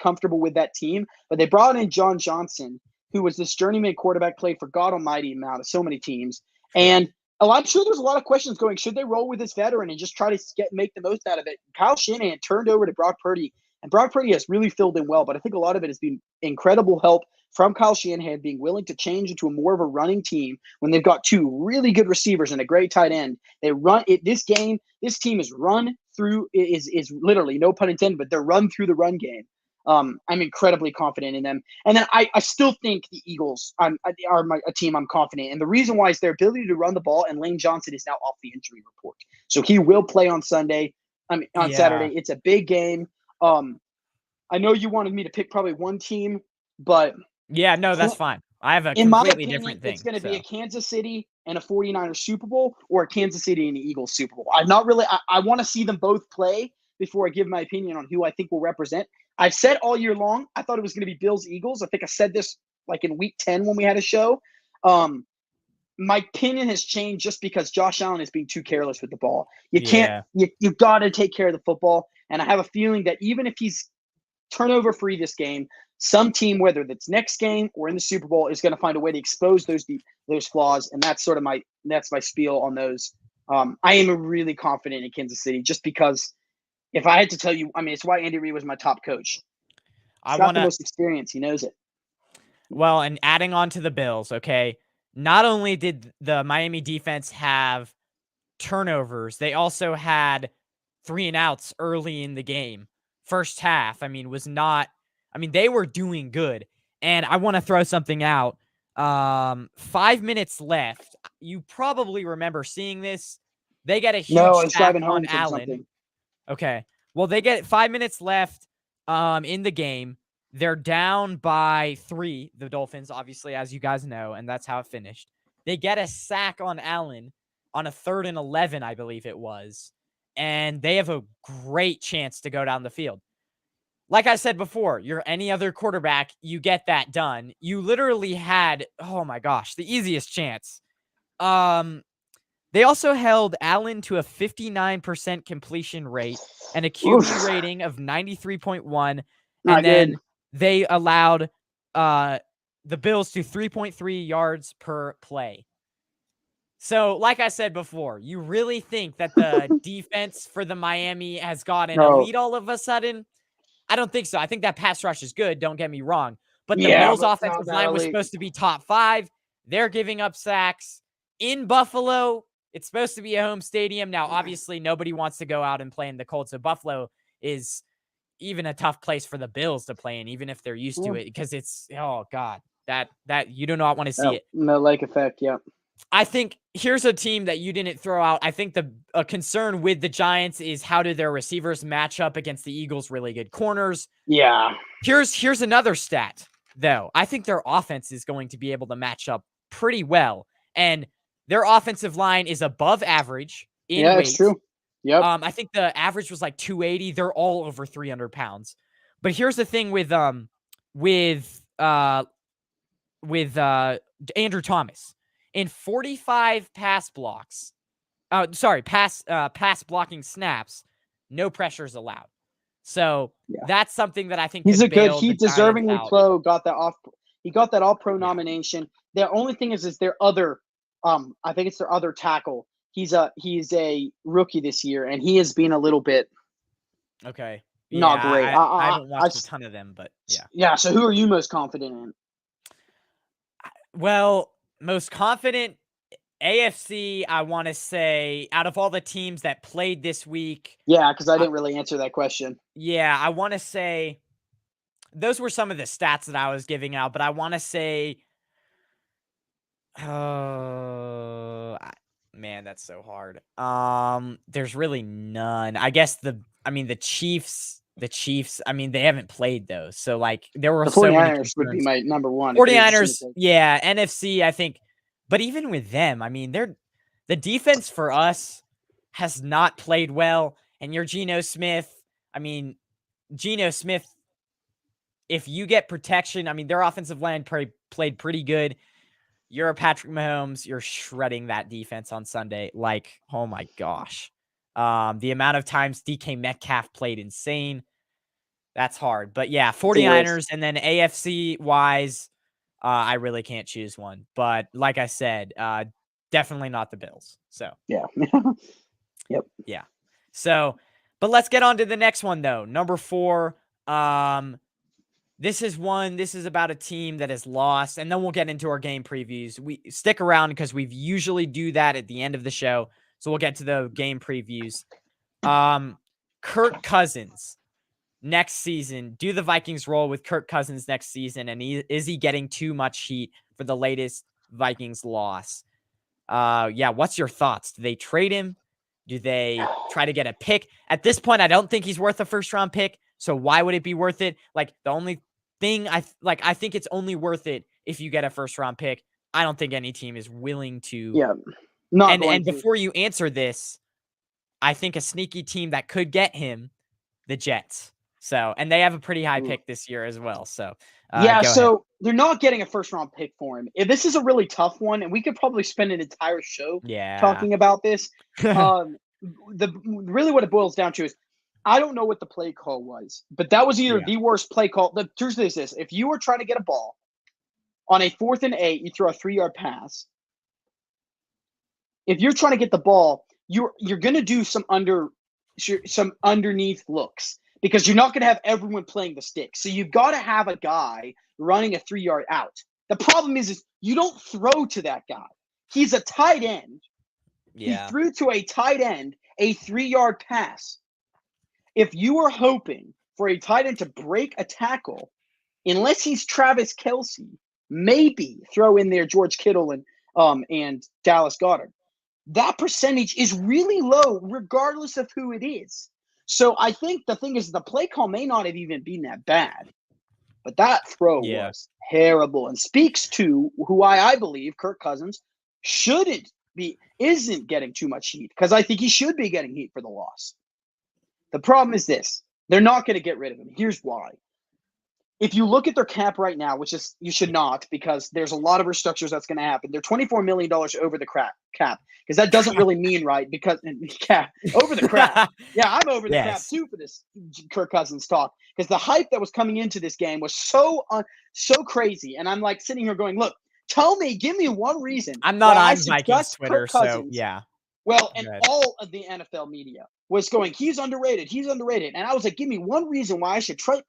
Speaker 2: comfortable with that team, but they brought in John Johnson, who was this journeyman quarterback, played for God Almighty amount of so many teams. Sure. And I'm sure there's a lot of questions going, should they roll with this veteran and just try to make the most out of it? Kyle Shanahan turned over to Brock Purdy, and Brock Purdy has really filled in well, but I think a lot of it has been incredible help from Kyle Shanahan being willing to change into more of a running team when they've got 2 really good receivers and a great tight end. They run it. This team is run through, is literally, no pun intended, but they're run through the run game. I'm incredibly confident in them. And then I still think the Eagles are a team I'm confident in. And the reason why is their ability to run the ball, and Lane Johnson is now off the injury report. So he will play on Saturday. It's a big game. I know you wanted me to pick probably one team, but
Speaker 1: yeah, no, that's fine. I have a completely different thing.
Speaker 2: It's going to be a Kansas City and a 49ers Super Bowl, or a Kansas City and the Eagles Super Bowl. I'm not really – I want to see them both play before I give my opinion on who I think will represent. I've said all year long I thought it was going to be Bills-Eagles. I think I said this like in week 10 when we had a show. My opinion has changed just because Josh Allen is being too careless with the ball. You can't – you got to take care of the football. And I have a feeling that even if he's turnover free this game, some team, whether that's next game or in the Super Bowl, is going to find a way to expose those flaws, and that's sort of my spiel on those. I am really confident in Kansas City just because if I had to tell you, it's why Andy Reid was my top coach. He's got the most experience. He knows it.
Speaker 1: Well, and adding on to the Bills, okay, not only did the Miami defense have turnovers, they also had 3 and outs early in the game. First half, they were doing good. And I want to throw something out. 5 minutes left. You probably remember seeing this. They get a huge sack on Allen. Okay. Well, they get 5 minutes left in the game. They're down by 3, the Dolphins, obviously, as you guys know, and that's how it finished. They get a sack on Allen on a 3rd and 11, I believe it was. And they have a great chance to go down the field. Like I said before, you're any other quarterback, you get that done. You literally had, oh my gosh, the easiest chance. They also held Allen to a 59% completion rate and a QB rating of 93.1. And then they allowed the Bills to 3.3 yards per play. So, like I said before, you really think that the defense for the Miami has gotten a lead all of a sudden? I don't think so. I think that pass rush is good. Don't get me wrong. But the Bills' offensive line was supposed to be top 5. They're giving up sacks in Buffalo. It's supposed to be a home stadium. Now, obviously, nobody wants to go out and play in the cold. So Buffalo is even a tough place for the Bills to play in, even if they're used to it, because it's, oh God, that you do not want to see it.
Speaker 2: The lake effect. Yeah.
Speaker 1: I think here's a team that you didn't throw out. I think a concern with the Giants is how do their receivers match up against the Eagles' really good corners.
Speaker 2: Yeah.
Speaker 1: Here's another stat, though. I think their offense is going to be able to match up pretty well. And their offensive line is above average in weight.
Speaker 2: It's true. Yep.
Speaker 1: I think the average was like 280. They're all over 300 pounds. But here's the thing with Andrew Thomas. In 45 pass blocking snaps, no pressures allowed. So that's something that I think
Speaker 2: he deservingly got that off. He got that All-Pro nomination. The only thing is their other, I think it's their other tackle. He's a rookie this year, and he has been a little bit
Speaker 1: not
Speaker 2: great.
Speaker 1: I haven't watched a ton of them, but yeah.
Speaker 2: Yeah. So who are you most confident in?
Speaker 1: Well, most confident AFC, I want to say, out of all the teams that played this week.
Speaker 2: Yeah, because I didn't really answer that question.
Speaker 1: Yeah, I want to say those were some of the stats that I was giving out, but I want to say, Man, that's so hard. There's really none. I guess the Chiefs, I mean, they haven't played those. So like there were
Speaker 2: The
Speaker 1: so many
Speaker 2: 49ers would be
Speaker 1: concerns.
Speaker 2: my number one. If it is
Speaker 1: 49ers, yeah, NFC, I think. But even with them, I mean, the defense for us has not played well. And your Geno Smith, I mean, Geno Smith, if you get protection, I mean, their offensive line played pretty good. You're a Patrick Mahomes. You're shredding that defense on Sunday. Like, oh my gosh. The amount of times DK Metcalf played insane. That's hard. But yeah, 49ers and then AFC wise, I really can't choose one. But like I said, definitely not the Bills. So
Speaker 2: yeah. Yep.
Speaker 1: Yeah. So, but let's get on to the next one though. Number 4. This is about a team that has lost, and then we'll get into our game previews. We stick around because we usually do that at the end of the show. So we'll get to the game previews. Kirk Cousins next season. Do the Vikings roll with Kirk Cousins next season? And is he getting too much heat for the latest Vikings loss? Yeah, what's your thoughts? Do they trade him? Do they try to get a pick? At this point, I don't think he's worth a first-round pick. So why would it be worth it? Like, the only thing I think it's only worth it if you get a first-round pick. I don't think any team is willing to.
Speaker 2: Yeah.
Speaker 1: And before you answer this, I think a sneaky team that could get him, the Jets. So, and they have a pretty high pick this year as well. So,
Speaker 2: yeah, so they're not getting a first-round pick for him. This is a really tough one, and we could probably spend an entire show talking about this. Really what it boils down to is I don't know what the play call was, but that was either the worst play call. The truth is this: if you were trying to get a ball on a 4th and 8, you throw a 3-yard pass. If you're trying to get the ball, you're going to do some underneath looks because you're not going to have everyone playing the stick. So you've got to have a guy running a 3-yard out. The problem is you don't throw to that guy. He's a tight end.
Speaker 1: Yeah.
Speaker 2: He threw to a tight end a 3-yard pass. If you are hoping for a tight end to break a tackle, unless he's Travis Kelce, maybe throw in there George Kittle and Dallas Goedert. That percentage is really low, regardless of who it is. So I think the thing is the play call may not have even been that bad, but that throw was terrible and speaks to who I believe Kirk Cousins isn't getting too much heat because I think he should be getting heat for the loss. The problem is this: they're not going to get rid of him. Here's why. If you look at their cap right now, which is you should not because there's a lot of restructures that's going to happen. They're $24 million over the cap because that doesn't really mean right because over the crap. Yeah, I'm over the cap too for this Kirk Cousins talk because the hype that was coming into this game was so crazy. And I'm like sitting here going, look, give me one reason.
Speaker 1: I'm not on Vikings Twitter, so yeah.
Speaker 2: Well, and all of the NFL media was going, he's underrated. And I was like, give me one reason why I should trust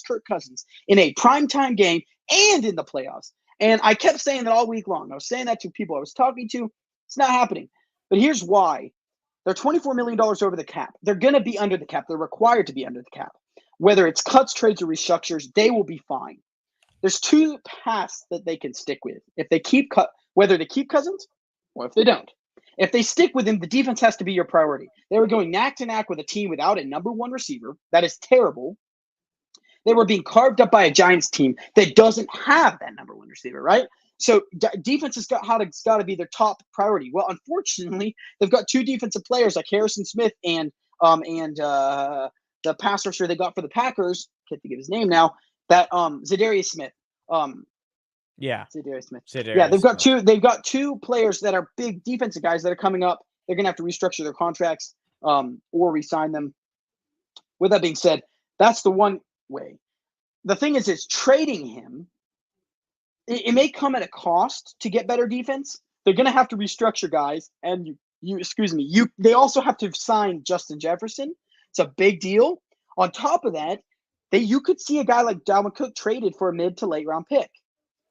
Speaker 2: Kirk Cousins in a primetime game and in the playoffs. And I kept saying that all week long. I was saying that to people I was talking to. It's not happening. But here's why. They're $24 million over the cap. They're going to be under the cap. They're required to be under the cap. Whether it's cuts, trades, or restructures, they will be fine. There's 2 paths that they can stick with. If they whether they keep Cousins or if they don't. If they stick with him, the defense has to be your priority. They were going knack to knack with a team without a number 1 receiver. That is terrible. They were being carved up by a Giants team that doesn't have that number 1 receiver, right? So defense has got to be their top priority. Well, unfortunately, they've got 2 defensive players like Harrison Smith and the pass rusher they got for the Packers. Can't think of his name now. That Zadarius Smith. Zadarius Smith. Yeah, they've got two players that are big defensive guys that are coming up. They're going to have to restructure their contracts or re-sign them. With that being said, that's the one way. The thing is trading him, it may come at a cost to get better defense. They're going to have to restructure guys, and they also have to sign Justin Jefferson. It's a big deal. On top of that, you could see a guy like Dalvin Cook traded for a mid to late round pick.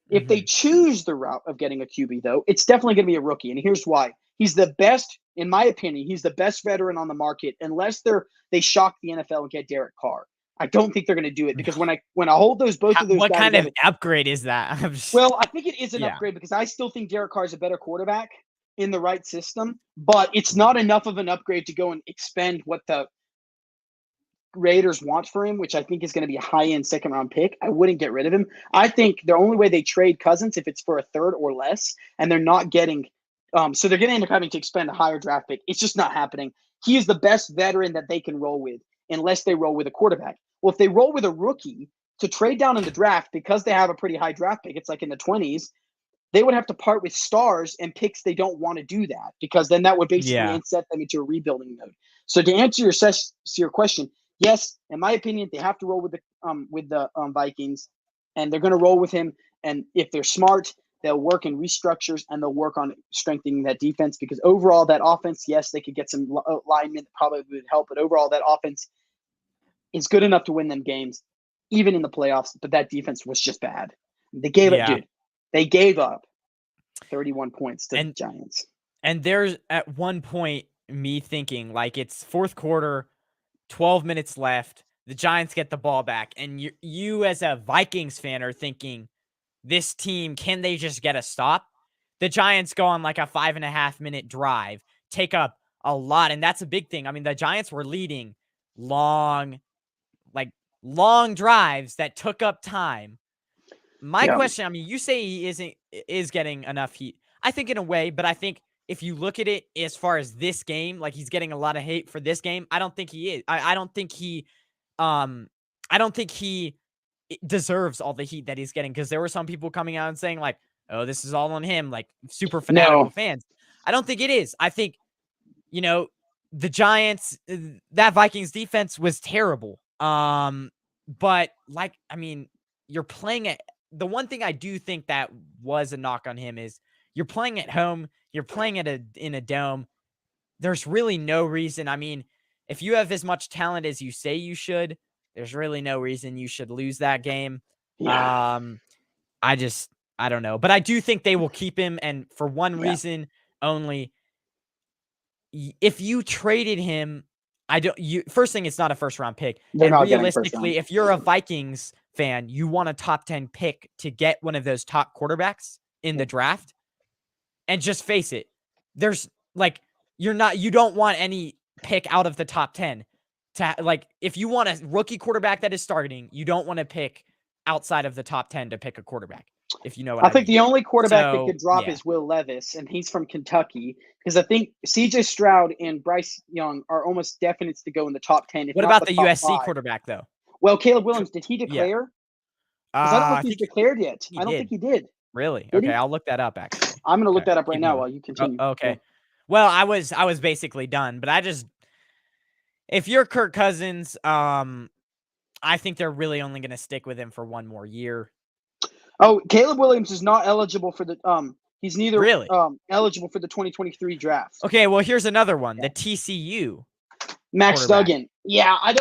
Speaker 2: If they choose the route of getting a QB, though, it's definitely going to be a rookie. And here's why. He's the best, in my opinion, he's the best veteran on the market unless they shock the NFL and get Derek Carr. I don't think they're going to do it because when I hold both of those
Speaker 1: what
Speaker 2: guys
Speaker 1: kind of upgrade is that?
Speaker 2: Well, I think it is an upgrade because I still think Derek Carr is a better quarterback. in the right system, but it's not enough of an upgrade to go and expend what the Raiders want for him, which I think is going to be a high-end second-round pick. I wouldn't get rid of him. I think the only way they trade Cousins if it's for a third or less, and they're not getting so they're going to end up having to expend a higher draft pick. It's just not happening. He is the best veteran that they can roll with unless they roll with a quarterback. Well, if they roll with a rookie to trade down in the draft because they have a pretty high draft pick, it's like in the 20s, they would have to part with stars and picks they don't want to do that because then that would basically inset them into a rebuilding mode. So to answer your question, yes, in my opinion, they have to roll with the Vikings, and they're going to roll with him. And if they're smart, they'll work in restructures and they'll work on strengthening that defense because overall that offense, yes, they could get some linemen that probably would help, but overall that offense is good enough to win them games, even in the playoffs. But that defense was just bad. They gave up, dude. They gave up 31 points to the Giants.
Speaker 1: And there's at one point me thinking like it's fourth quarter, 12 minutes left. The Giants get the ball back. And you as a Vikings fan are thinking, this team, can they just get a stop? The Giants go on like a 5.5-minute drive, take up a lot. And that's a big thing. I mean, the Giants were leading long drives that took up time. My question, I mean, you say he is getting enough heat. I think in a way, but I think if you look at it as far as this game, like he's getting a lot of hate for this game. I don't think he is. I don't think he deserves all the heat that he's getting because there were some people coming out and saying like, oh, this is all on him, like super fanatical fans. I don't think it is. I think, the Giants, that Vikings defense was terrible. But like, I mean, you're playing it. The one thing I do think that was a knock on him is you're playing at home. You're playing in a dome. There's really no reason. I mean, if you have as much talent as you say you should, there's really no reason you should lose that game.
Speaker 2: Yeah.
Speaker 1: I don't know. But I do think they will keep him. And for one reason only, if you traded him, first thing, it's not a first round pick.
Speaker 2: They're
Speaker 1: and realistically, if you're a Vikings fan, you want a top 10 pick to get one of those top quarterbacks in the draft. And just face it, there's like, you don't want any pick out of the top 10 to like, if you want a rookie quarterback that is starting, you don't want to pick outside of the top 10 to pick a quarterback. If you know what I mean.
Speaker 2: think the only quarterback that could drop is Will Levis, and he's from Kentucky. Because I think C.J. Stroud and Bryce Young are almost definites to go in the top 10.
Speaker 1: What about the USC quarterback, though?
Speaker 2: Well, Caleb Williams, did he declare? Because I don't know if he's declared yet. I don't think he did.
Speaker 1: Really? Okay, I'll look that up, actually.
Speaker 2: I'm going to look that up right now while you continue.
Speaker 1: Okay. Yeah. Well, I was basically done, but if you're Kirk Cousins, I think they're really only going to stick with him for one more year.
Speaker 2: Oh, Caleb Williams is not eligible for the he's neither
Speaker 1: really
Speaker 2: eligible for the 2023 draft.
Speaker 1: Okay, well here's another one. The TCU
Speaker 2: Max Duggan. Yeah, I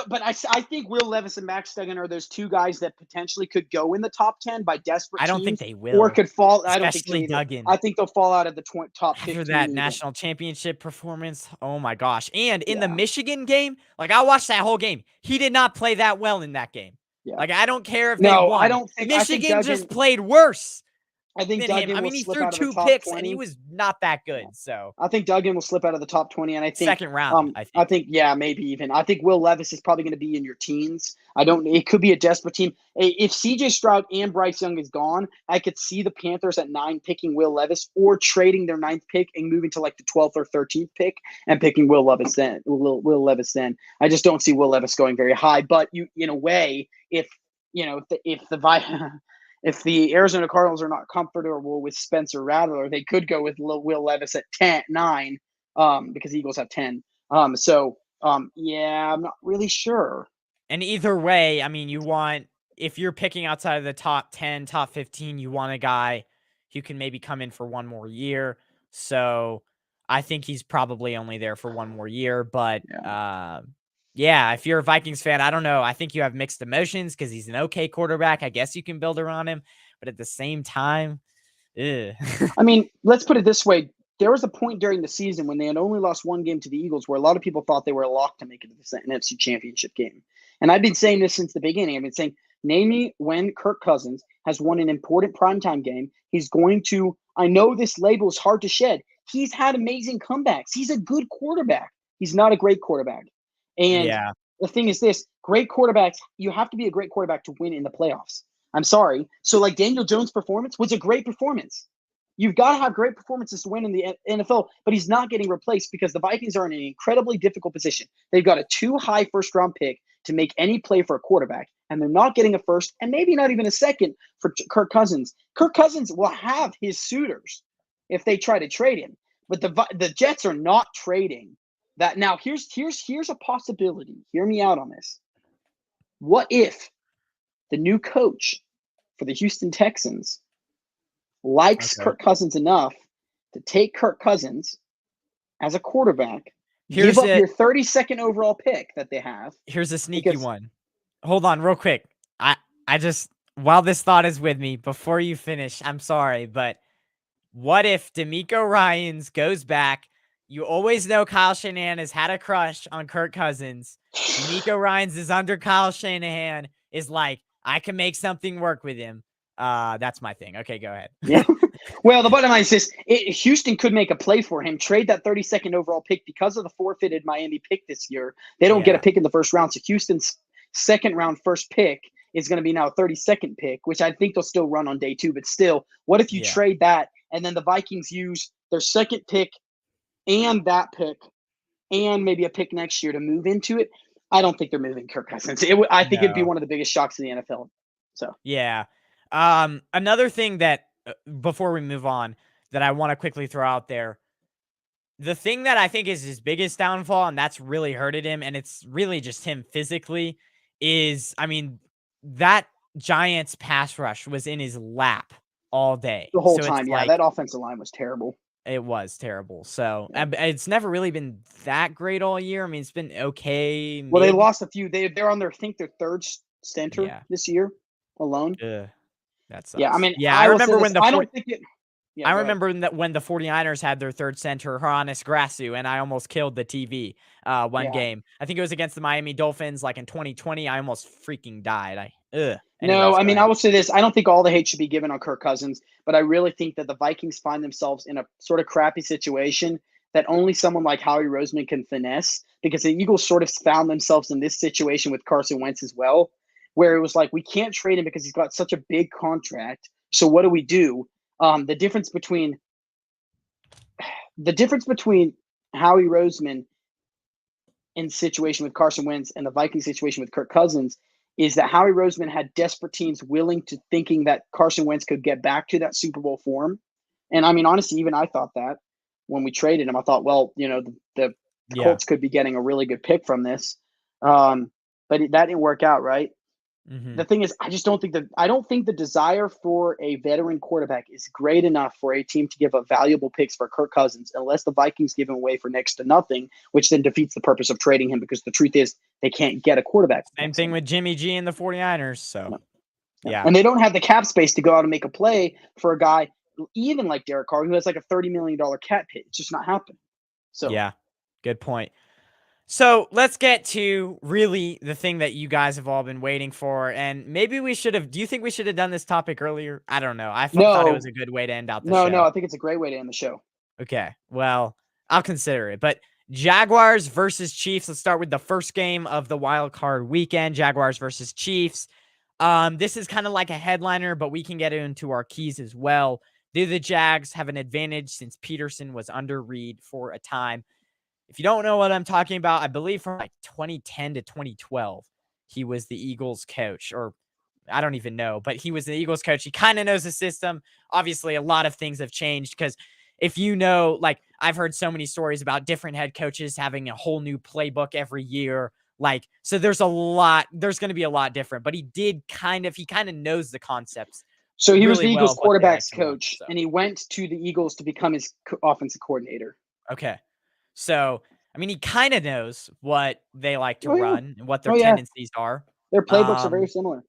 Speaker 2: think Will Levis and Max Duggan are those two guys that potentially could go in the top 10 by desperate teams.
Speaker 1: I don't think they will.
Speaker 2: Or could fall.
Speaker 1: Especially
Speaker 2: I don't think so
Speaker 1: Duggan.
Speaker 2: I think they'll fall out of the top 15.
Speaker 1: After that national championship performance, oh my gosh. And in the Michigan game, like I watched that whole game. He did not play that well in that game. Yeah. Like I don't care if they won.
Speaker 2: I don't think
Speaker 1: Michigan just played worse.
Speaker 2: I think Duggan will
Speaker 1: he
Speaker 2: slip
Speaker 1: threw
Speaker 2: out of the
Speaker 1: 2
Speaker 2: top
Speaker 1: picks
Speaker 2: 20.
Speaker 1: and he was not that good. So
Speaker 2: I think Duggan will slip out of the top 20, and I think
Speaker 1: second round.
Speaker 2: I think maybe even. I think Will Levis is probably going to be in your teens. It could be a desperate team. If C.J. Stroud and Bryce Young is gone, I could see the Panthers at 9 picking Will Levis or trading their 9th pick and moving to like the 12th or 13th pick and picking Will Levis then. I just don't see Will Levis going very high. But in a way, if the Arizona Cardinals are not comfortable with Spencer Rattler, they could go with Will Levis at 9, because the Eagles have 10. I'm not really sure.
Speaker 1: And either way, I mean, if you're picking outside of the top 10, top 15, you want a guy who can maybe come in for one more year. So I think he's probably only there for one more year. But if you're a Vikings fan, I don't know. I think you have mixed emotions because he's an okay quarterback. I guess you can build around him. But at the same time, I
Speaker 2: mean, let's put it this way. There was a point during the season when they had only lost one game to the Eagles where a lot of people thought they were locked to make it to the NFC Championship game. And I've been saying this since the beginning. I've been saying, name me when Kirk Cousins has won an important primetime game. He's going to – I know this label is hard to shed. he's had amazing comebacks. He's a good quarterback. He's not a great quarterback. And
Speaker 1: Yeah.
Speaker 2: the thing is this, great quarterbacks, you have to be a great quarterback to win in the playoffs. I'm sorry. So like Daniel Jones' performance was a great performance. You've got to have great performances to win in the NFL, but he's not getting replaced because the Vikings are in an incredibly difficult position. They've got a too high first-round pick to make any play for a quarterback, and they're not getting a first and maybe not even a second for Kirk Cousins. Kirk Cousins will have his suitors if they try to trade him, but the Jets are not trading that. Now, here's a possibility. Hear me out on this. What if the new coach for the Houston Texans likes Kirk Cousins enough to take Kirk Cousins as a quarterback, give up your 32nd overall pick that they have?
Speaker 1: Here's a sneaky one. Hold on real quick. I just, while this thought is with me, before you finish, I'm sorry, but what if DeMeco Ryans goes back? You always know Kyle Shanahan has had a crush on Kirk Cousins. DeMeco Ryans is under Kyle Shanahan, is like, I can make something work with him. That's my thing. Okay, go ahead.
Speaker 2: Yeah. Well, the bottom line is this. Houston could make a play for him, trade that 32nd overall pick because of the forfeited Miami pick this year. They don't get a pick in the first round. So Houston's second round first pick is going to be now a 32nd pick, which I think they'll still run on day 2. But still, what if you trade that and then the Vikings use their second pick and that pick and maybe a pick next year to move into it? I don't think they're moving Kirk Cousins. I think it'd be one of the biggest shocks in the NFL. So
Speaker 1: yeah. Another thing that before we move on that I want to quickly throw out there, the thing that I think is his biggest downfall, and that's really hurted him, and it's really just him physically, is, I mean, that Giants pass rush was in his lap all day.
Speaker 2: The whole time, yeah. That offensive line was terrible.
Speaker 1: It was terrible. So it's never really been that great all year. I mean, it's been okay.
Speaker 2: Well, they lost a few. They're on their, I think, their third center this year alone.
Speaker 1: That sucks.
Speaker 2: Yeah, I mean,
Speaker 1: I remember when
Speaker 2: I don't think it.
Speaker 1: I remember that when the 49ers had their third center, Hronis Grasu, and I almost killed the TV one game. I think it was against the Miami Dolphins, like in 2020. I almost freaking died.
Speaker 2: No, I mean, I will say this. I don't think all the hate should be given on Kirk Cousins, but I really think that the Vikings find themselves in a sort of crappy situation that only someone like Howie Roseman can finesse, because the Eagles sort of found themselves in this situation with Carson Wentz as well, where it was like, we can't trade him because he's got such a big contract. So what do? The difference between Howie Roseman in situation with Carson Wentz and the Viking situation with Kirk Cousins is that Howie Roseman had desperate teams willing to thinking that Carson Wentz could get back to that Super Bowl form. And I mean, honestly, even I thought that when we traded him. I thought, well, the Colts could be getting a really good pick from this. But that didn't work out, right? Mm-hmm. The thing is, I don't think the desire for a veteran quarterback is great enough for a team to give up valuable picks for Kirk Cousins, unless the Vikings give him away for next to nothing, which then defeats the purpose of trading him, because the truth is they can't get a quarterback.
Speaker 1: Same thing with Jimmy G and the 49ers. So, yeah.
Speaker 2: And they don't have the cap space to go out and make a play for a guy, even like Derek Carr, who has like a $30 million cap hit. It's just not happening. So,
Speaker 1: yeah, good point. So let's get to really the thing that you guys have all been waiting for. And maybe we should have, do you think we should have done this topic earlier? I don't know. I thought it was a good way to end out the show.
Speaker 2: No, I think it's a great way to end the show.
Speaker 1: Okay. Well, I'll consider it. But Jaguars versus Chiefs. Let's start with the first game of the wild card weekend. Jaguars versus Chiefs. This is kind of like a headliner, but we can get into our keys as well. Do the Jags have an advantage since Peterson was under Reed for a time? If you don't know what I'm talking about, I believe from like 2010 to 2012, he was the Eagles coach, or I don't even know, but he was the Eagles coach. He kind of knows the system. Obviously, a lot of things have changed, because if you know, like, I've heard so many stories about different head coaches having a whole new playbook every year. Like, so there's going to be a lot different, but he kind of knows the concepts.
Speaker 2: So he was the Eagles quarterbacks coach, and he went to the Eagles to become his offensive coordinator.
Speaker 1: Okay. So, I mean, he kind of knows what they like to run and what their tendencies are.
Speaker 2: Their playbooks are very similar.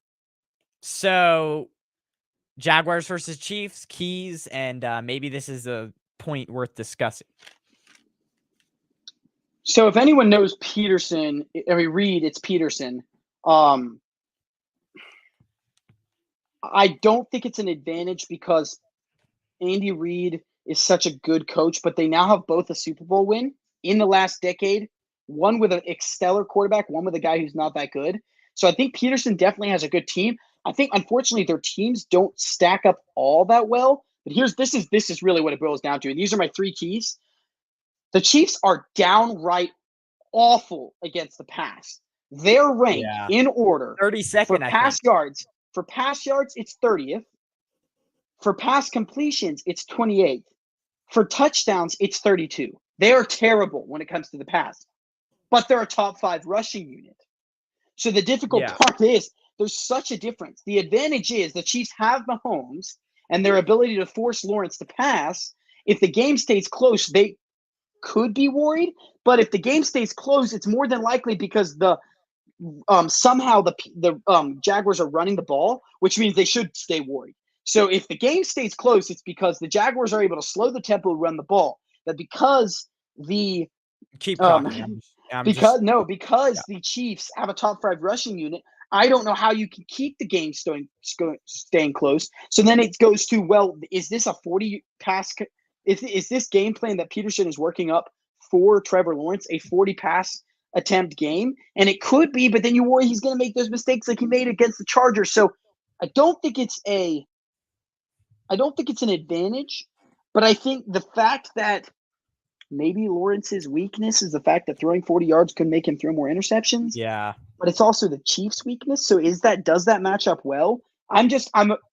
Speaker 1: So, Jaguars versus Chiefs, keys, and maybe this is a point worth discussing.
Speaker 2: So, if anyone knows Peterson, Reed, it's Peterson. I don't think it's an advantage, because Andy Reid is such a good coach, but they now have both a Super Bowl win in the last decade, one with an stellar quarterback, one with a guy who's not that good. So I think Peterson definitely has a good team. I think unfortunately their teams don't stack up all that well. But this is really what it boils down to. And these are my three keys. The Chiefs are downright awful against the pass. Their rank in order
Speaker 1: 32nd,
Speaker 2: for pass yards. For pass yards, it's 30th. For pass completions, it's 28th. For touchdowns, it's 32. They are terrible when it comes to the pass, but they're a top 5 rushing unit. So the difficult part is there's such a difference. The advantage is the Chiefs have Mahomes and their ability to force Lawrence to pass. If the game stays close, they could be worried. But if the game stays close, it's more than likely because somehow the Jaguars are running the ball, which means they should stay worried. So if the game stays close, it's because the Jaguars are able to slow the tempo, run the ball. But because the because the Chiefs have a top 5 rushing unit, I don't know how you can keep the game staying close. So then it goes to, well, is this a 40 pass? Is this game plan that Peterson is working up for Trevor Lawrence a 40 pass attempt game? And it could be, but then you worry he's going to make those mistakes like he made against the Chargers. So I don't think it's an advantage, but I think the fact that maybe Lawrence's weakness is the fact that throwing 40 yards could make him throw more interceptions.
Speaker 1: Yeah.
Speaker 2: But it's also the Chiefs' weakness. So does that match up well? I'm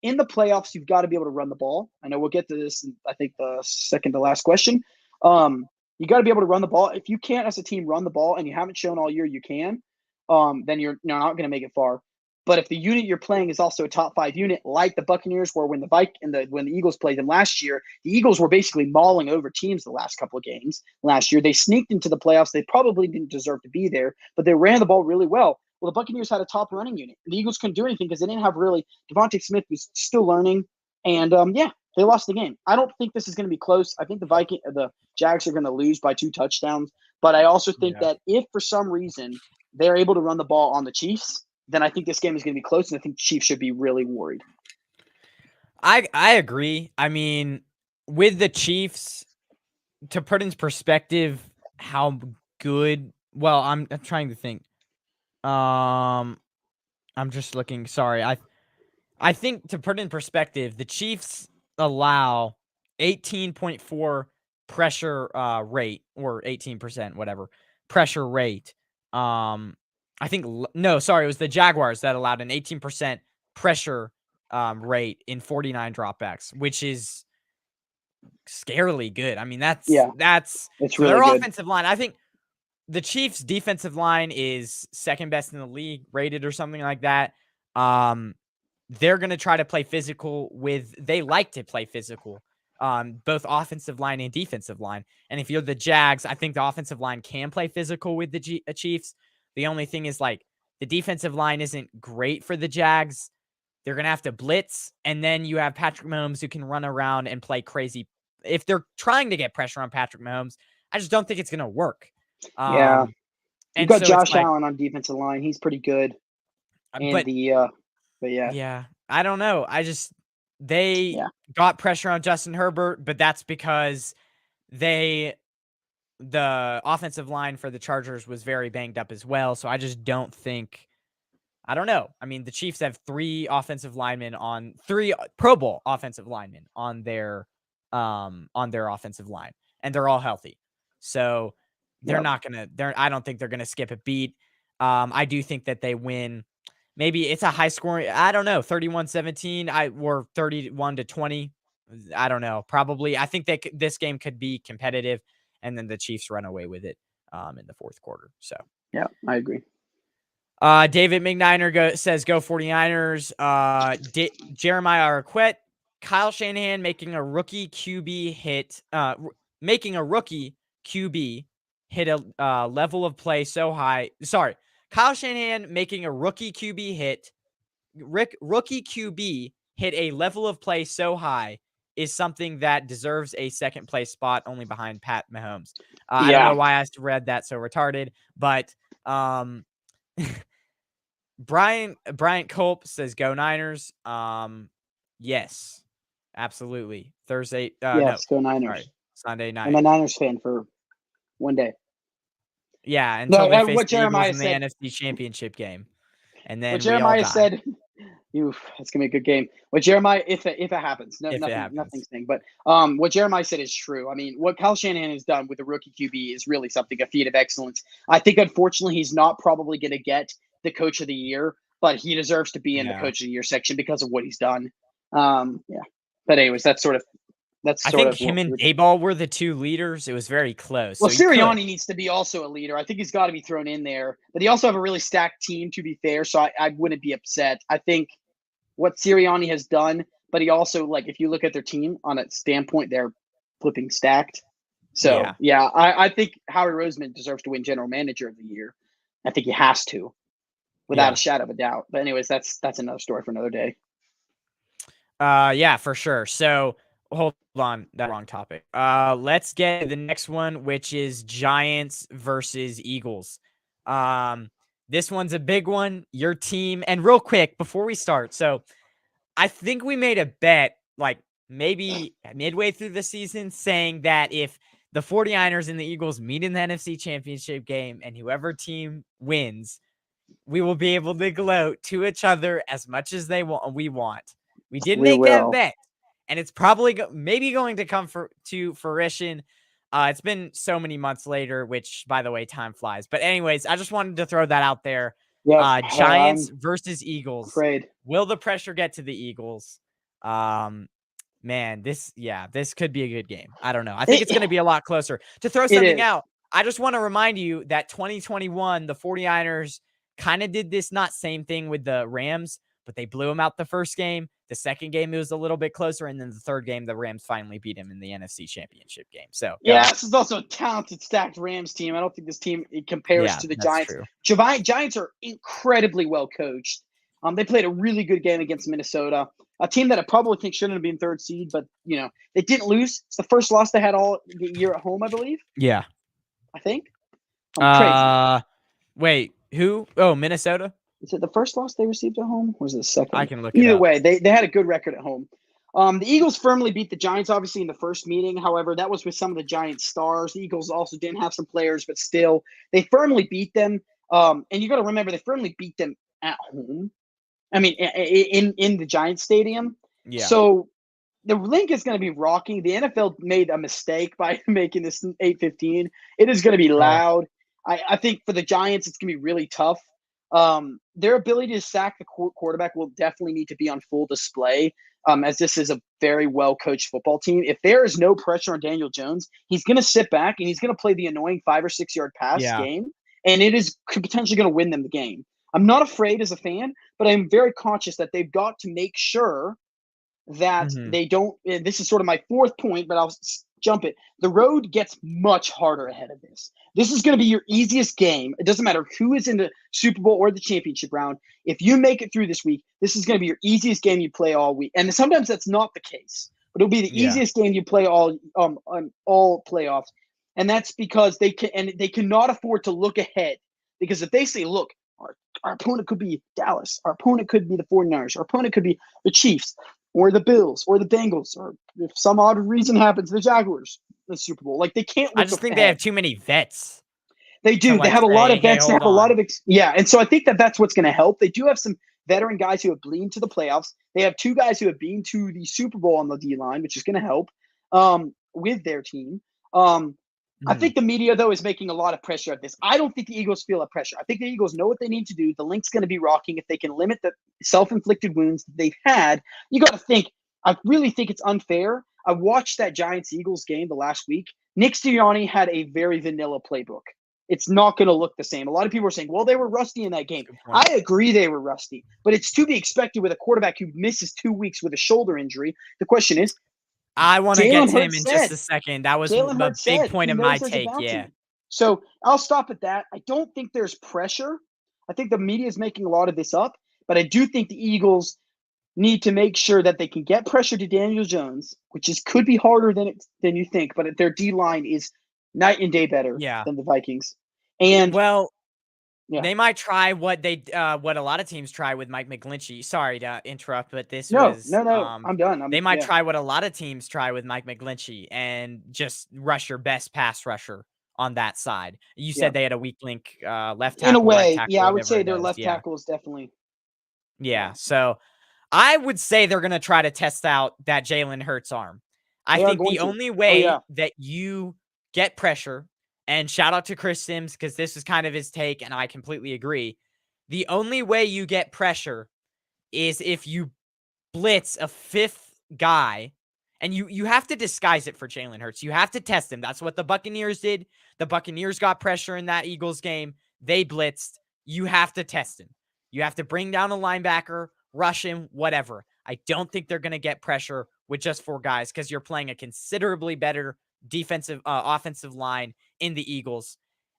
Speaker 2: in the playoffs. You've got to be able to run the ball. I know we'll get to this in, I think, the second to last question. You got to be able to run the ball. If you can't, as a team, run the ball and you haven't shown all year you can, then you're not going to make it far. But if the unit you're playing is also a top 5 unit, like the Buccaneers were when the Eagles played them last year, the Eagles were basically mauling over teams the last couple of games last year. They sneaked into the playoffs. They probably didn't deserve to be there, but they ran the ball really well. Well, the Buccaneers had a top running unit. The Eagles couldn't do anything because they didn't have really – Devontae Smith was still learning, and, they lost the game. I don't think this is going to be close. I think the Jags are going to lose by 2 touchdowns, but I also think that if for some reason they're able to run the ball on the Chiefs – then I think this game is going to be close, and I think the Chiefs should be really worried.
Speaker 1: I agree. I mean, with the Chiefs, to put in perspective how good – well, I'm trying to think. I'm just looking. Sorry. I think to put in perspective, the Chiefs allow 18.4 pressure rate, or 18%, whatever, pressure rate. I think it was the Jaguars that allowed an 18% pressure rate in 49 dropbacks, which is scarily good. I mean, that's
Speaker 2: it's really
Speaker 1: their
Speaker 2: good.
Speaker 1: offensive line. I think the Chiefs' defensive line is second best in the league, rated or something like that. They're going to try to play physical they like to play physical, both offensive line and defensive line. And if you're the Jags, I think the offensive line can play physical with the Chiefs. The only thing is, like, the defensive line isn't great for the Jags. They're going to have to blitz, and then you have Patrick Mahomes who can run around and play crazy. If they're trying to get pressure on Patrick Mahomes, I just don't think it's going to work.
Speaker 2: You've got
Speaker 1: so
Speaker 2: Josh Allen on defensive line. He's pretty good.
Speaker 1: But yeah, I don't know. They got pressure on Justin Herbert, but that's because the offensive line for the Chargers was very banged up as well. So I just don't think, I don't know. I mean, the Chiefs have 3 Pro Bowl offensive linemen on their offensive line, and they're all healthy. So they're not going to, I don't think they're going to skip a beat. I do think that they win. Maybe it's a high scoring, I don't know, 31-17 or 31-20. I don't know. Probably. I think this game could be competitive, and then the Chiefs run away with it in the fourth quarter. So
Speaker 2: yeah, I agree.
Speaker 1: David McNiner says go 49ers. Jeremiah Arquette, Kyle Shanahan making a rookie QB hit a level of play so high. Sorry. Kyle Shanahan making a rookie QB hit. Rookie QB hit a level of play so high is something that deserves a second place spot only behind Pat Mahomes. I don't know why I read that so retarded, but Bryant Culp says go Niners. Yes. Absolutely. Thursday. No,
Speaker 2: Yes, go Niners.
Speaker 1: sorry, Sunday
Speaker 2: I'm a
Speaker 1: night.
Speaker 2: Niners fan for one day.
Speaker 1: Yeah,
Speaker 2: No,
Speaker 1: until we face
Speaker 2: what
Speaker 1: the Eagles
Speaker 2: Jeremiah
Speaker 1: in the
Speaker 2: said.
Speaker 1: NFC Championship game, and
Speaker 2: What
Speaker 1: then we all
Speaker 2: Jeremiah
Speaker 1: die
Speaker 2: said. Oof, it's gonna be a good game. What Jeremiah, if it happens, no,
Speaker 1: if it
Speaker 2: nothing,
Speaker 1: happens.
Speaker 2: nothing's thing. But what Jeremiah said is true. I mean, what Kyle Shanahan has done with the rookie QB is really something, a feat of excellence. I think, unfortunately, he's not probably going to get the Coach of the Year, but he deserves to be in the
Speaker 1: Yeah.
Speaker 2: Coach of the Year section because of what he's done. Yeah. But anyways, that's sort
Speaker 1: I think
Speaker 2: of
Speaker 1: him
Speaker 2: what
Speaker 1: and
Speaker 2: we're.
Speaker 1: Dayball were the two leaders. It was very close,
Speaker 2: Well,
Speaker 1: so he could.
Speaker 2: Sirianni needs to be also a leader. I think he's got to be thrown in there, but he also have a really stacked team. To be fair, so I wouldn't be upset. I think what Sirianni has done, but he also, like, if you look at their team on a standpoint, they're flipping stacked. So
Speaker 1: Yeah.
Speaker 2: I think Howie Roseman deserves to win General Manager of the Year. I think he has to, without a
Speaker 1: Yeah.
Speaker 2: shadow of a doubt. But anyways, that's another story for another day.
Speaker 1: Yeah, for sure. So hold on, that wrong topic. Let's get to the next one, which is Giants versus Eagles. This one's a big one. Your team, and real quick before we start, so I think we made a bet, like maybe midway through the season, saying that if the 49ers and the Eagles meet in the NFC Championship game and whoever team wins, we will be able to gloat to each other as much as we want. We did
Speaker 2: We
Speaker 1: make that
Speaker 2: will.
Speaker 1: bet, and it's probably maybe going to come to fruition. It's been so many months later, which, by the way, time flies. But anyways, I just wanted to throw that out there.
Speaker 2: Yep.
Speaker 1: Giants
Speaker 2: I'm
Speaker 1: versus Eagles.
Speaker 2: afraid.
Speaker 1: Will the pressure get to the Eagles? Man, this could be a good game. I don't know. I think it's going to be a lot closer. To throw
Speaker 2: It
Speaker 1: something
Speaker 2: is.
Speaker 1: out, I just want to remind you that 2021, the 49ers kind of did this not same thing with the Rams, but they blew them out the first game. The second game, it was a little bit closer. And then the third game, the Rams finally beat him in the NFC Championship game. So,
Speaker 2: Yeah, this is also a talented, stacked Rams team. I don't think this team compares
Speaker 1: yeah,
Speaker 2: to the
Speaker 1: that's
Speaker 2: Giants.
Speaker 1: true.
Speaker 2: Giants are incredibly well coached. They played a really good game against Minnesota, a team that I probably think shouldn't have been third seed, but they didn't lose. It's the first loss they had all year at home, I believe.
Speaker 1: Yeah.
Speaker 2: I think. I'm crazy.
Speaker 1: Wait, who? Oh, Minnesota?
Speaker 2: Is it the first loss they received at home, or was it the second?
Speaker 1: I can look it
Speaker 2: Either
Speaker 1: up.
Speaker 2: way, they had a good record at home. The Eagles firmly beat the Giants, obviously, in the first meeting. However, that was with some of the Giants' stars. The Eagles also didn't have some players, but still, they firmly beat them. And you got to remember, they firmly beat them at home. I mean, in the Giants stadium.
Speaker 1: Yeah.
Speaker 2: So the link is going to be rocking. The NFL made a mistake by making this 8:15. It is going to be loud. I think for the Giants, it's going to be really tough. Their ability to sack the quarterback will definitely need to be on full display, as this is a very well-coached football team. If there is no pressure on Daniel Jones, he's going to sit back and he's going to play the annoying 5 or 6 yard pass game, and it is potentially going to win them the game. I'm not afraid as a fan, but I'm very conscious that they've got to make sure that they don't. This is sort of my fourth point, but I'll jump it. The road gets much harder ahead of this. This is going to be your easiest game. It doesn't matter who is in the Super Bowl or the championship round. If you make it through this week, this is going to be your easiest game you play all week. And sometimes that's not the case, but it'll be the easiest game you play all playoffs. And that's because they cannot afford to look ahead, because if they say, look, our opponent could be Dallas, our opponent could be the 49ers, our opponent could be the Chiefs, or the Bills, or the Bengals, or if some odd reason happens, the Jaguars, the Super Bowl. Like, they can't look
Speaker 1: I just think
Speaker 2: ahead.
Speaker 1: they have too many vets.
Speaker 2: They do. They have a lot of vets. They have a lot of and so I think that's what's going to help. They do have some veteran guys who have been to the playoffs. They have 2 guys who have been to the Super Bowl on the D line, which is going to help with their team. I think the media, though, is making a lot of pressure at this. I don't think the Eagles feel that pressure. I think the Eagles know what they need to do. The link's going to be rocking. If they can limit the self-inflicted wounds that they've had, you got to think. I really think it's unfair. I watched that Giants-Eagles game the last week. Nick Sirianni had a very vanilla playbook. It's not going to look the same. A lot of people are saying, well, they were rusty in that game. I agree they were rusty, but it's to be expected with a quarterback who misses 2 weeks with a shoulder injury. The question is,
Speaker 1: I want to get to him in just a second. That was a big point of my take. Yeah.
Speaker 2: So I'll stop at that. I don't think there's pressure. I think the media is making a lot of this up, but I do think the Eagles need to make sure that they can get pressure to Daniel Jones, which could be harder than you think, but their D line is night and day better than the Vikings. And Yeah.
Speaker 1: They might try what what a lot of teams try with Mike McGlinchey. Sorry to interrupt, but this
Speaker 2: No,
Speaker 1: was
Speaker 2: I'm done.
Speaker 1: they might try what a lot of teams try with Mike McGlinchey and just rush your best pass rusher on that side. You
Speaker 2: Yeah.
Speaker 1: said they had a weak link, left
Speaker 2: In a
Speaker 1: tackle, right
Speaker 2: way,
Speaker 1: tackle,
Speaker 2: yeah, I would
Speaker 1: whatever
Speaker 2: say
Speaker 1: it
Speaker 2: their
Speaker 1: is.
Speaker 2: left
Speaker 1: Yeah.
Speaker 2: tackle is definitely.
Speaker 1: Yeah. So I would say they're going to try to test out that Jalen Hurts arm. I
Speaker 2: They are
Speaker 1: think
Speaker 2: going
Speaker 1: the
Speaker 2: to.
Speaker 1: only
Speaker 2: Oh,
Speaker 1: way
Speaker 2: yeah.
Speaker 1: that you get pressure, and shout out to Chris Sims because this is kind of his take, and I completely agree. The only way you get pressure is if you blitz a fifth guy, and you have to disguise it for Jalen Hurts. You have to test him. That's what the Buccaneers did. The Buccaneers got pressure in that Eagles game. They blitzed. You have to test him. You have to bring down a linebacker, rush him, whatever. I don't think they're going to get pressure with just 4 guys because you're playing a considerably better offensive line in the Eagles.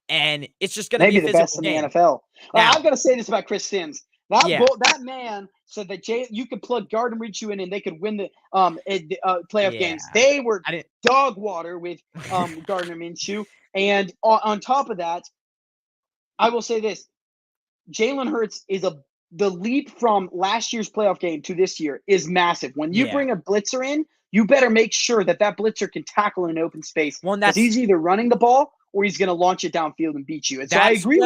Speaker 1: And it's just going to be
Speaker 2: Maybe
Speaker 1: a
Speaker 2: the best
Speaker 1: physical
Speaker 2: in the
Speaker 1: game.
Speaker 2: NFL.
Speaker 1: Now,
Speaker 2: I've got to say this about Chris Sims.
Speaker 1: Yeah.
Speaker 2: That man said that you could plug Gardner Minshew in and they could win the playoff games.
Speaker 1: Yeah.
Speaker 2: They were
Speaker 1: I didn't.
Speaker 2: dog water with Gardner Minshew. And on top of that, I will say this: Jalen Hurts is the leap from last year's playoff game to this year is massive. When you
Speaker 1: Yeah.
Speaker 2: bring a blitzer in, you better make sure that blitzer can tackle in open space
Speaker 1: Well, and
Speaker 2: because he's either running the ball or he's going to launch it downfield and beat you. And so I agree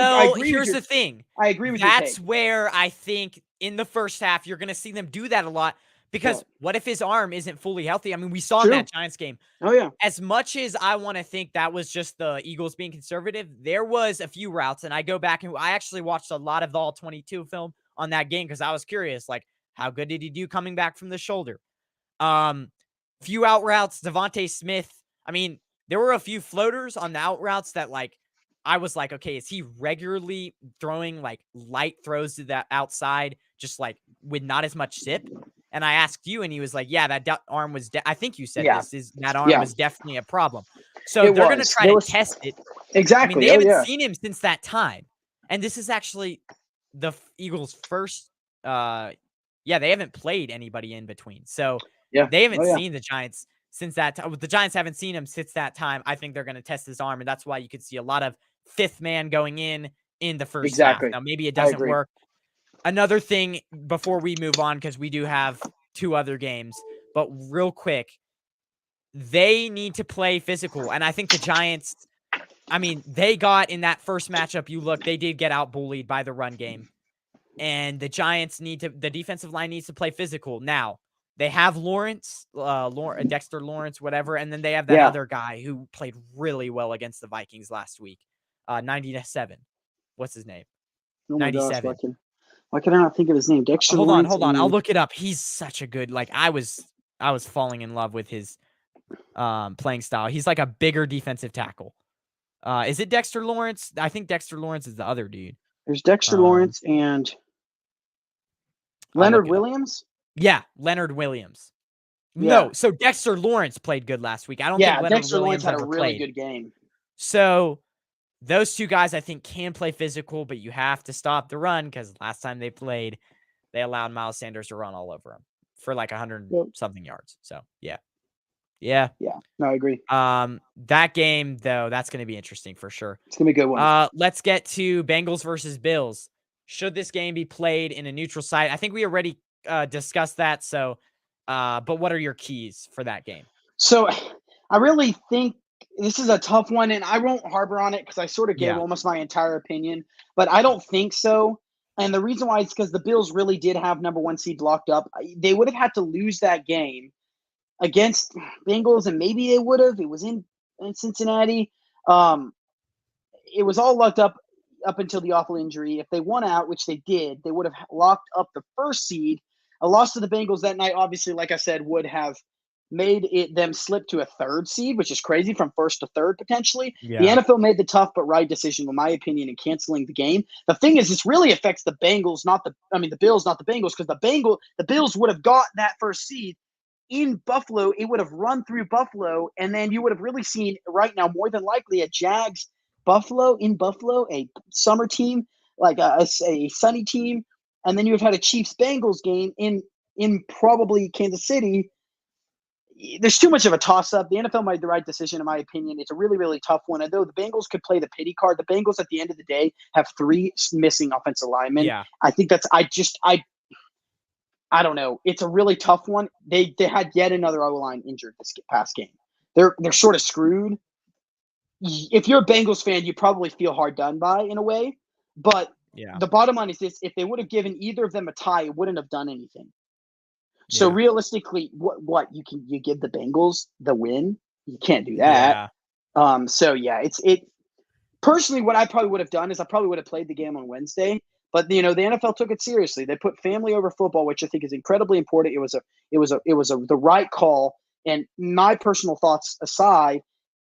Speaker 1: here's the thing.
Speaker 2: I agree with your
Speaker 1: That's
Speaker 2: take.
Speaker 1: where I think in the first half you're going to see them do that a lot because what if his arm isn't fully healthy? I mean, we saw in that Giants game.
Speaker 2: Oh, yeah.
Speaker 1: As much as I want to think that was just the Eagles being conservative, there was a few routes, and I go back and I actually watched a lot of the All-22 film on that game because I was curious, like, how good did he do coming back from the shoulder? Few out routes, Devontae Smith. I mean, there were a few floaters on the out routes that, like, I was like, okay, is he regularly throwing, like, light throws to that outside, just, like, with not as much zip? And I asked you, and he was like, yeah, that arm was, I think you said that arm was definitely a problem. So they're going to try to test it.
Speaker 2: Exactly.
Speaker 1: I mean, they haven't seen him since that time. And this is actually the Eagles' first, they haven't played anybody in between. So they haven't seen the Giants since that time. The Giants haven't seen him since that time. I think they're going to test his arm, and that's why you could see a lot of fifth man going in the first half. Now, maybe it doesn't work. Another thing before we move on, because we do have 2 other games, but real quick, they need to play physical. And I think the Giants, I mean, they got in that first matchup, they did get out bullied by the run game. And the Giants the defensive line needs to play physical. Now, they have Dexter Lawrence, whatever, and then they have that other guy who played really well against the Vikings last week. 90-7. What's his name?
Speaker 2: Oh my
Speaker 1: 97.
Speaker 2: gosh, why can I not think of his name? Dexter
Speaker 1: Hold
Speaker 2: Lawrence.
Speaker 1: on. I'll look it up. He's such a good, like, I was falling in love with his playing style. He's like a bigger defensive tackle. Is it Dexter Lawrence? I think Dexter Lawrence is the other dude.
Speaker 2: There's Dexter Lawrence and Leonard Williams.
Speaker 1: Yeah, Leonard Williams.
Speaker 2: Yeah.
Speaker 1: No, so Dexter Lawrence played good last week. I don't think Leonard
Speaker 2: Dexter
Speaker 1: Williams
Speaker 2: Lawrence had a really
Speaker 1: played.
Speaker 2: good game.
Speaker 1: So those 2 guys I think can play physical, but you have to stop the run because last time they played, they allowed Miles Sanders to run all over him for like 100-something yards. So yeah.
Speaker 2: No, I agree.
Speaker 1: That game though, that's going to be interesting for sure.
Speaker 2: It's gonna be a good one.
Speaker 1: Let's get to Bengals versus Bills. Should this game be played in a neutral site? I think we already discussed that. So, but what are your keys for that game?
Speaker 2: So, I really think this is a tough one, and I won't harbor on it because I sort of gave almost my entire opinion, but I don't think so. And the reason why is because the Bills really did have number 1 seed locked up. They would have had to lose that game against Bengals, and maybe they would have. It was in Cincinnati. It was all locked up until the awful injury. If they won out, which they did, they would have locked up the 1st seed. A loss to the Bengals that night, obviously, like I said, would have made them slip to a 3rd seed, which is crazy, from 1st to 3rd potentially.
Speaker 1: Yeah.
Speaker 2: The NFL made the tough but right decision, in my opinion, in canceling the game. The thing is, this really affects the Bengals, the Bills, not the Bengals, because the Bills would have got that 1st seed in Buffalo. It would have run through Buffalo, and then you would have really seen right now, more than likely, a Jags Buffalo, a summer team, like a sunny team, and then you would have had a Chiefs Bengals game in probably Kansas City. there's too much of a toss-up. The NFL made the right decision, in my opinion. It's a really, really tough one. And though the Bengals could play the pity card, the Bengals at the end of the day have 3 missing offensive linemen.
Speaker 1: Yeah.
Speaker 2: I think that's I don't know. It's a really tough one. They had yet another O-line injured this past game. They're sort of screwed. If you're a Bengals fan, you probably feel hard done by in a way. But
Speaker 1: Yeah.
Speaker 2: the bottom line is this: if they would have given either of them a tie, it wouldn't have done anything. So
Speaker 1: Yeah.
Speaker 2: realistically, what you give the Bengals the win? You can't do that.
Speaker 1: Yeah.
Speaker 2: So yeah, it personally what I probably would have done is I probably would have played the game on Wednesday. But the NFL took it seriously. They put family over football, which I think is incredibly important. It was the right call. And my personal thoughts aside,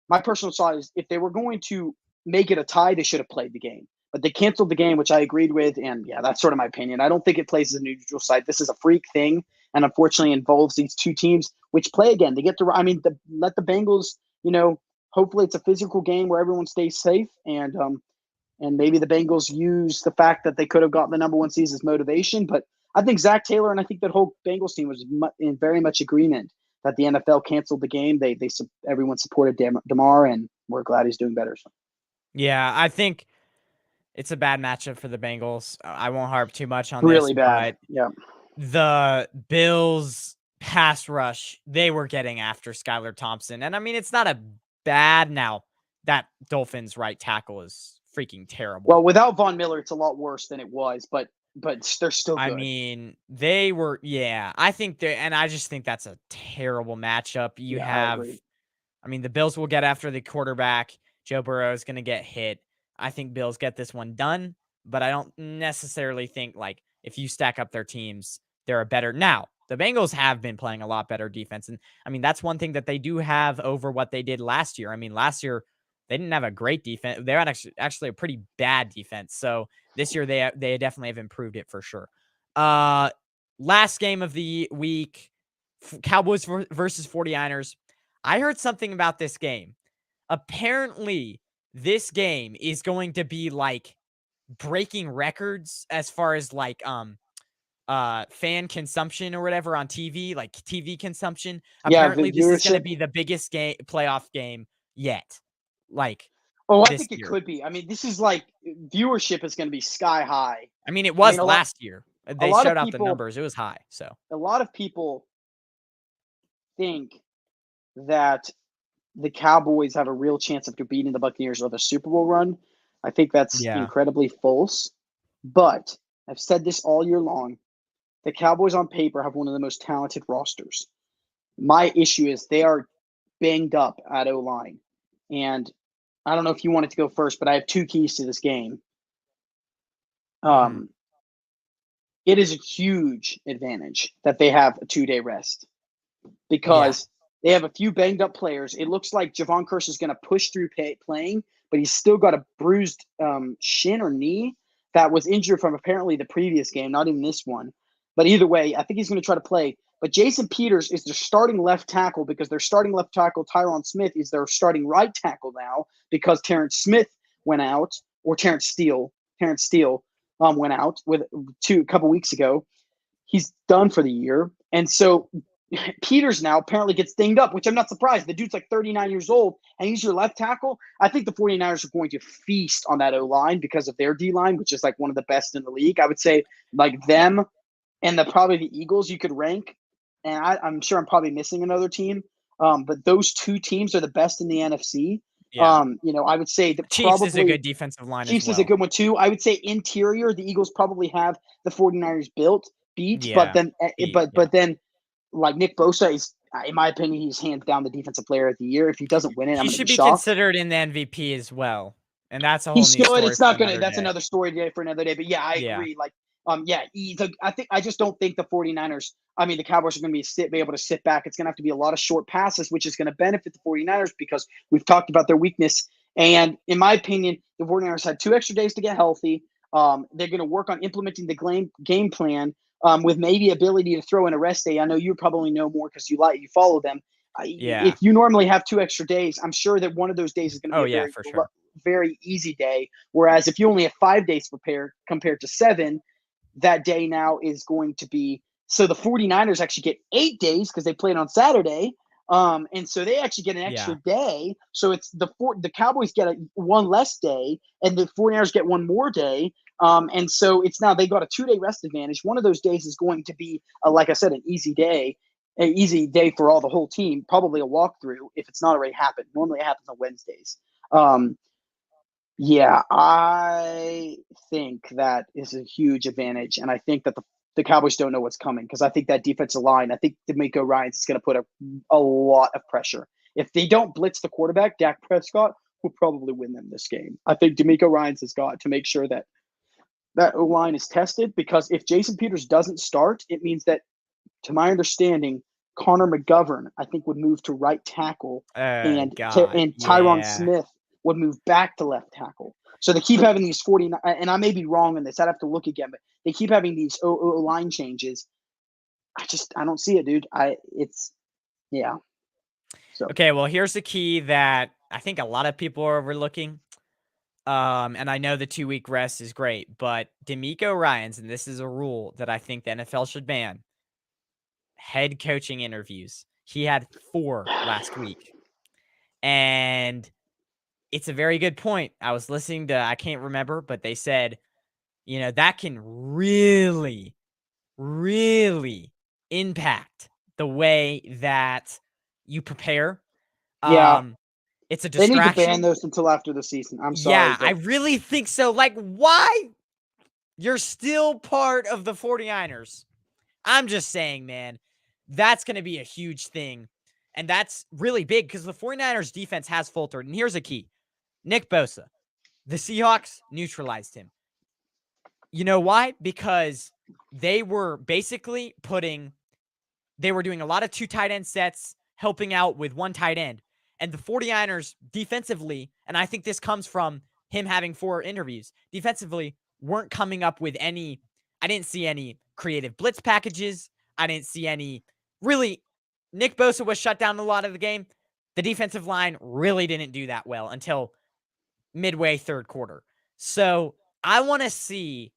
Speaker 2: my personal thought is if they were going to make it a tie, they should have played the game. But they canceled the game, which I agreed with. And yeah, that's sort of my opinion. I don't think it plays as a neutral site. This is a freak thing, and unfortunately involves these two teams which play again. They get to, let the Bengals, hopefully it's a physical game where everyone stays safe, and maybe the Bengals use the fact that they could have gotten the number 1 seed as motivation. But I think Zach Taylor and I think that whole Bengals team was in very much agreement that the NFL canceled the game. Everyone supported Damar, and we're glad he's doing better. So.
Speaker 1: Yeah, I think it's a bad matchup for the Bengals. I won't harp too much on
Speaker 2: Really
Speaker 1: this,
Speaker 2: bad.
Speaker 1: but
Speaker 2: Yeah.
Speaker 1: the Bills pass rush, they were getting after Skylar Thompson. And I mean, it's not a bad now. That Dolphins right tackle is freaking terrible.
Speaker 2: Well, without Von Miller, it's a lot worse than it was, but they're still good.
Speaker 1: I mean, they were, yeah. I just think that's a terrible matchup. The Bills will get after the quarterback. Joe Burrow is going to get hit. I think Bills get this one done, but I don't necessarily think, like, if you stack up their teams, they're a better. Now, the Bengals have been playing a lot better defense. And I mean, that's one thing that they do have over what they did last year. I mean, last year, they didn't have a great defense. They had actually a pretty bad defense. So this year, they definitely have improved it for sure. Last game of the week, Cowboys versus 49ers. I heard something about this game. Apparently, this game is going to be like breaking records as far as like fan consumption or whatever on TV, like TV consumption. Apparently, this is going to be the biggest playoff game yet. Like,
Speaker 2: I think it could be. I mean, this is like viewership is going to be sky high.
Speaker 1: I mean, it was last year. They showed out the numbers. It was high. So
Speaker 2: a lot of people think that the Cowboys have a real chance of beating the Buccaneers with a Super Bowl run. I think that's incredibly false. But I've said this all year long. The Cowboys on paper have one of the most talented rosters. My issue is they are banged up at O-line. And I don't know if you wanted to go first, but I have 2 keys to this game. It is a huge advantage that they have a 2-day rest because they have a few banged up players. It looks like Javon Curse is going to push through playing, but he's still got a bruised shin or knee that was injured from apparently the previous game, not even this one. But either way, I think he's going to try to play. But Jason Peters is their starting left tackle because their starting left tackle, Tyron Smith, is their starting right tackle now because Terrence Smith went out, or Terrence Steele went out with a couple weeks ago. He's done for the year. And so Peters now apparently gets dinged up, which I'm not surprised. The dude's like 39 years old, and he's your left tackle. I think the 49ers are going to feast on that O-line because of their D-line, which is like one of the best in the league. I would say like them and probably the Eagles you could rank. And I'm sure I'm probably missing another team. But those 2 teams are the best in the NFC.
Speaker 1: Yeah.
Speaker 2: I would say that
Speaker 1: Chiefs is a good defensive line
Speaker 2: Chiefs
Speaker 1: as well.
Speaker 2: is a good one too. I would say interior, the Eagles probably have the 49ers beat.
Speaker 1: Yeah.
Speaker 2: But then like Nick Bosa is, in my opinion, he's hands down the defensive player of the year. If he doesn't win it, I'm going to be shocked.
Speaker 1: He should be considered in the MVP as well. And that's a whole new story.
Speaker 2: It's not going to, that's another story today for another day. But yeah, I agree. Like, I just don't think the 49ers, the Cowboys are going to be able to sit back. It's going to have to be a lot of short passes, which is going to benefit the 49ers because we've talked about their weakness. And in my opinion, the 49ers had 2 extra days to get healthy. They're going to work on implementing the game plan with maybe ability to throw in a rest day. I know you probably know more because you follow them. If you normally have 2 extra days, I'm sure that one of those days is going to be a very easy day. Whereas if you only have 5 days to prepare compared to 7, that day now is going to be – so the 49ers actually get 8 days because they played on Saturday. And so they actually get an extra day. So it's the Cowboys get one less day, and the 49ers get one more day. And so it's now they got a 2-day rest advantage. One of those days is going to be, like I said, an easy day for all the whole team. Probably a walkthrough if it's not already happened. Normally it happens on Wednesdays. Yeah, I think that is a huge advantage, and I think that the Cowboys don't know what's coming because I think that defensive line, I think D'Amico Ryans is going to put a lot of pressure. If they don't blitz the quarterback, Dak Prescott will probably win them this game. I think D'Amico Ryans has got to make sure that O-line is tested, because if Jason Peters doesn't start, it means that, to my understanding, Connor McGovern, I think, would move to right tackle, and Tyron Smith would move back to left tackle. So they keep having these 49, and I may be wrong on this. I'd have to look again, but they keep having these O-line changes. I don't see it, dude. So.
Speaker 1: Okay, well, here's the key that I think a lot of people are overlooking. And I know the 2-week rest is great, but D'Amico Ryans, and this is a rule that I think the NFL should ban, head coaching interviews. He had 4 last week. And it's a very good point. I was listening to, I can't remember, but they said, that can really, really impact the way that you prepare.
Speaker 2: Yeah.
Speaker 1: It's a distraction.
Speaker 2: They need to ban those until after the season. I'm sorry.
Speaker 1: Yeah, I really think so. Like, why? You're still part of the 49ers. I'm just saying, man, that's going to be a huge thing. And that's really big because the 49ers defense has faltered. And here's a key. Nick Bosa, the Seahawks neutralized him. You know why? Because they were basically they were doing a lot of 2 tight end sets, helping out with 1 tight end. And the 49ers defensively, and I think this comes from him having 4 interviews, defensively weren't coming up with I didn't see any creative blitz packages. I didn't see any, really, Nick Bosa was shut down a lot of the game. The defensive line really didn't do that well until midway third quarter. So I want to see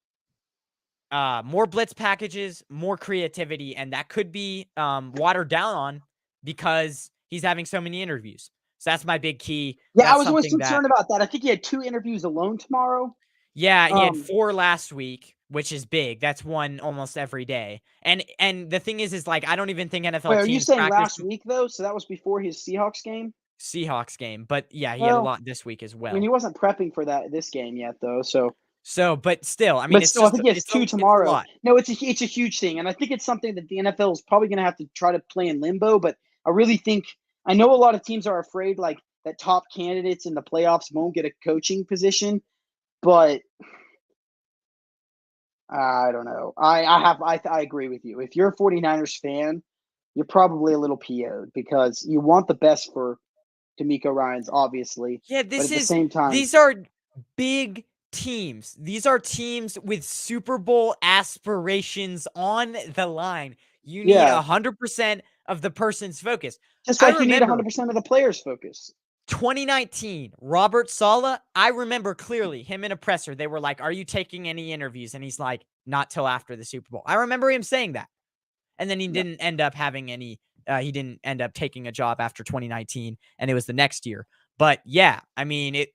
Speaker 1: more blitz packages, more creativity, and that could be watered down on because he's having so many interviews. So that's my big key.
Speaker 2: Yeah,
Speaker 1: that's
Speaker 2: I was always concerned about that. I think he had 2 interviews alone tomorrow.
Speaker 1: Yeah, he had 4 last week, which is big. That's 1 almost every day. And the thing is like, I don't even think NFL
Speaker 2: Wait,
Speaker 1: teams
Speaker 2: are you saying last week, though? So that was before his Seahawks game?
Speaker 1: Seahawks game. But yeah, he had a lot this week as well.
Speaker 2: I mean, he wasn't prepping for this game yet, though.
Speaker 1: So, but still, I mean,
Speaker 2: I think he has 2 tomorrow. No, it's a huge thing, and I think it's something that the NFL is probably going to have to try to play in limbo. But I really think, I know a lot of teams are afraid like that top candidates in the playoffs won't get a coaching position, but I don't know. I agree with you. If you're a 49ers fan, you're probably a little PO'd because you want the best for D'Amico Ryans, obviously.
Speaker 1: Yeah,
Speaker 2: but at the same time,
Speaker 1: these are big teams. These are teams with Super Bowl aspirations on the line. You need 100% of the person's focus.
Speaker 2: Just like you need 100% of the player's focus.
Speaker 1: 2019, Robert Saleh, I remember clearly him in a presser. They were like, "Are you taking any interviews?" And he's like, "Not till after the Super Bowl." I remember him saying that. And then he didn't end up having any, he didn't end up taking a job after 2019, and it was the next year. But yeah, I mean,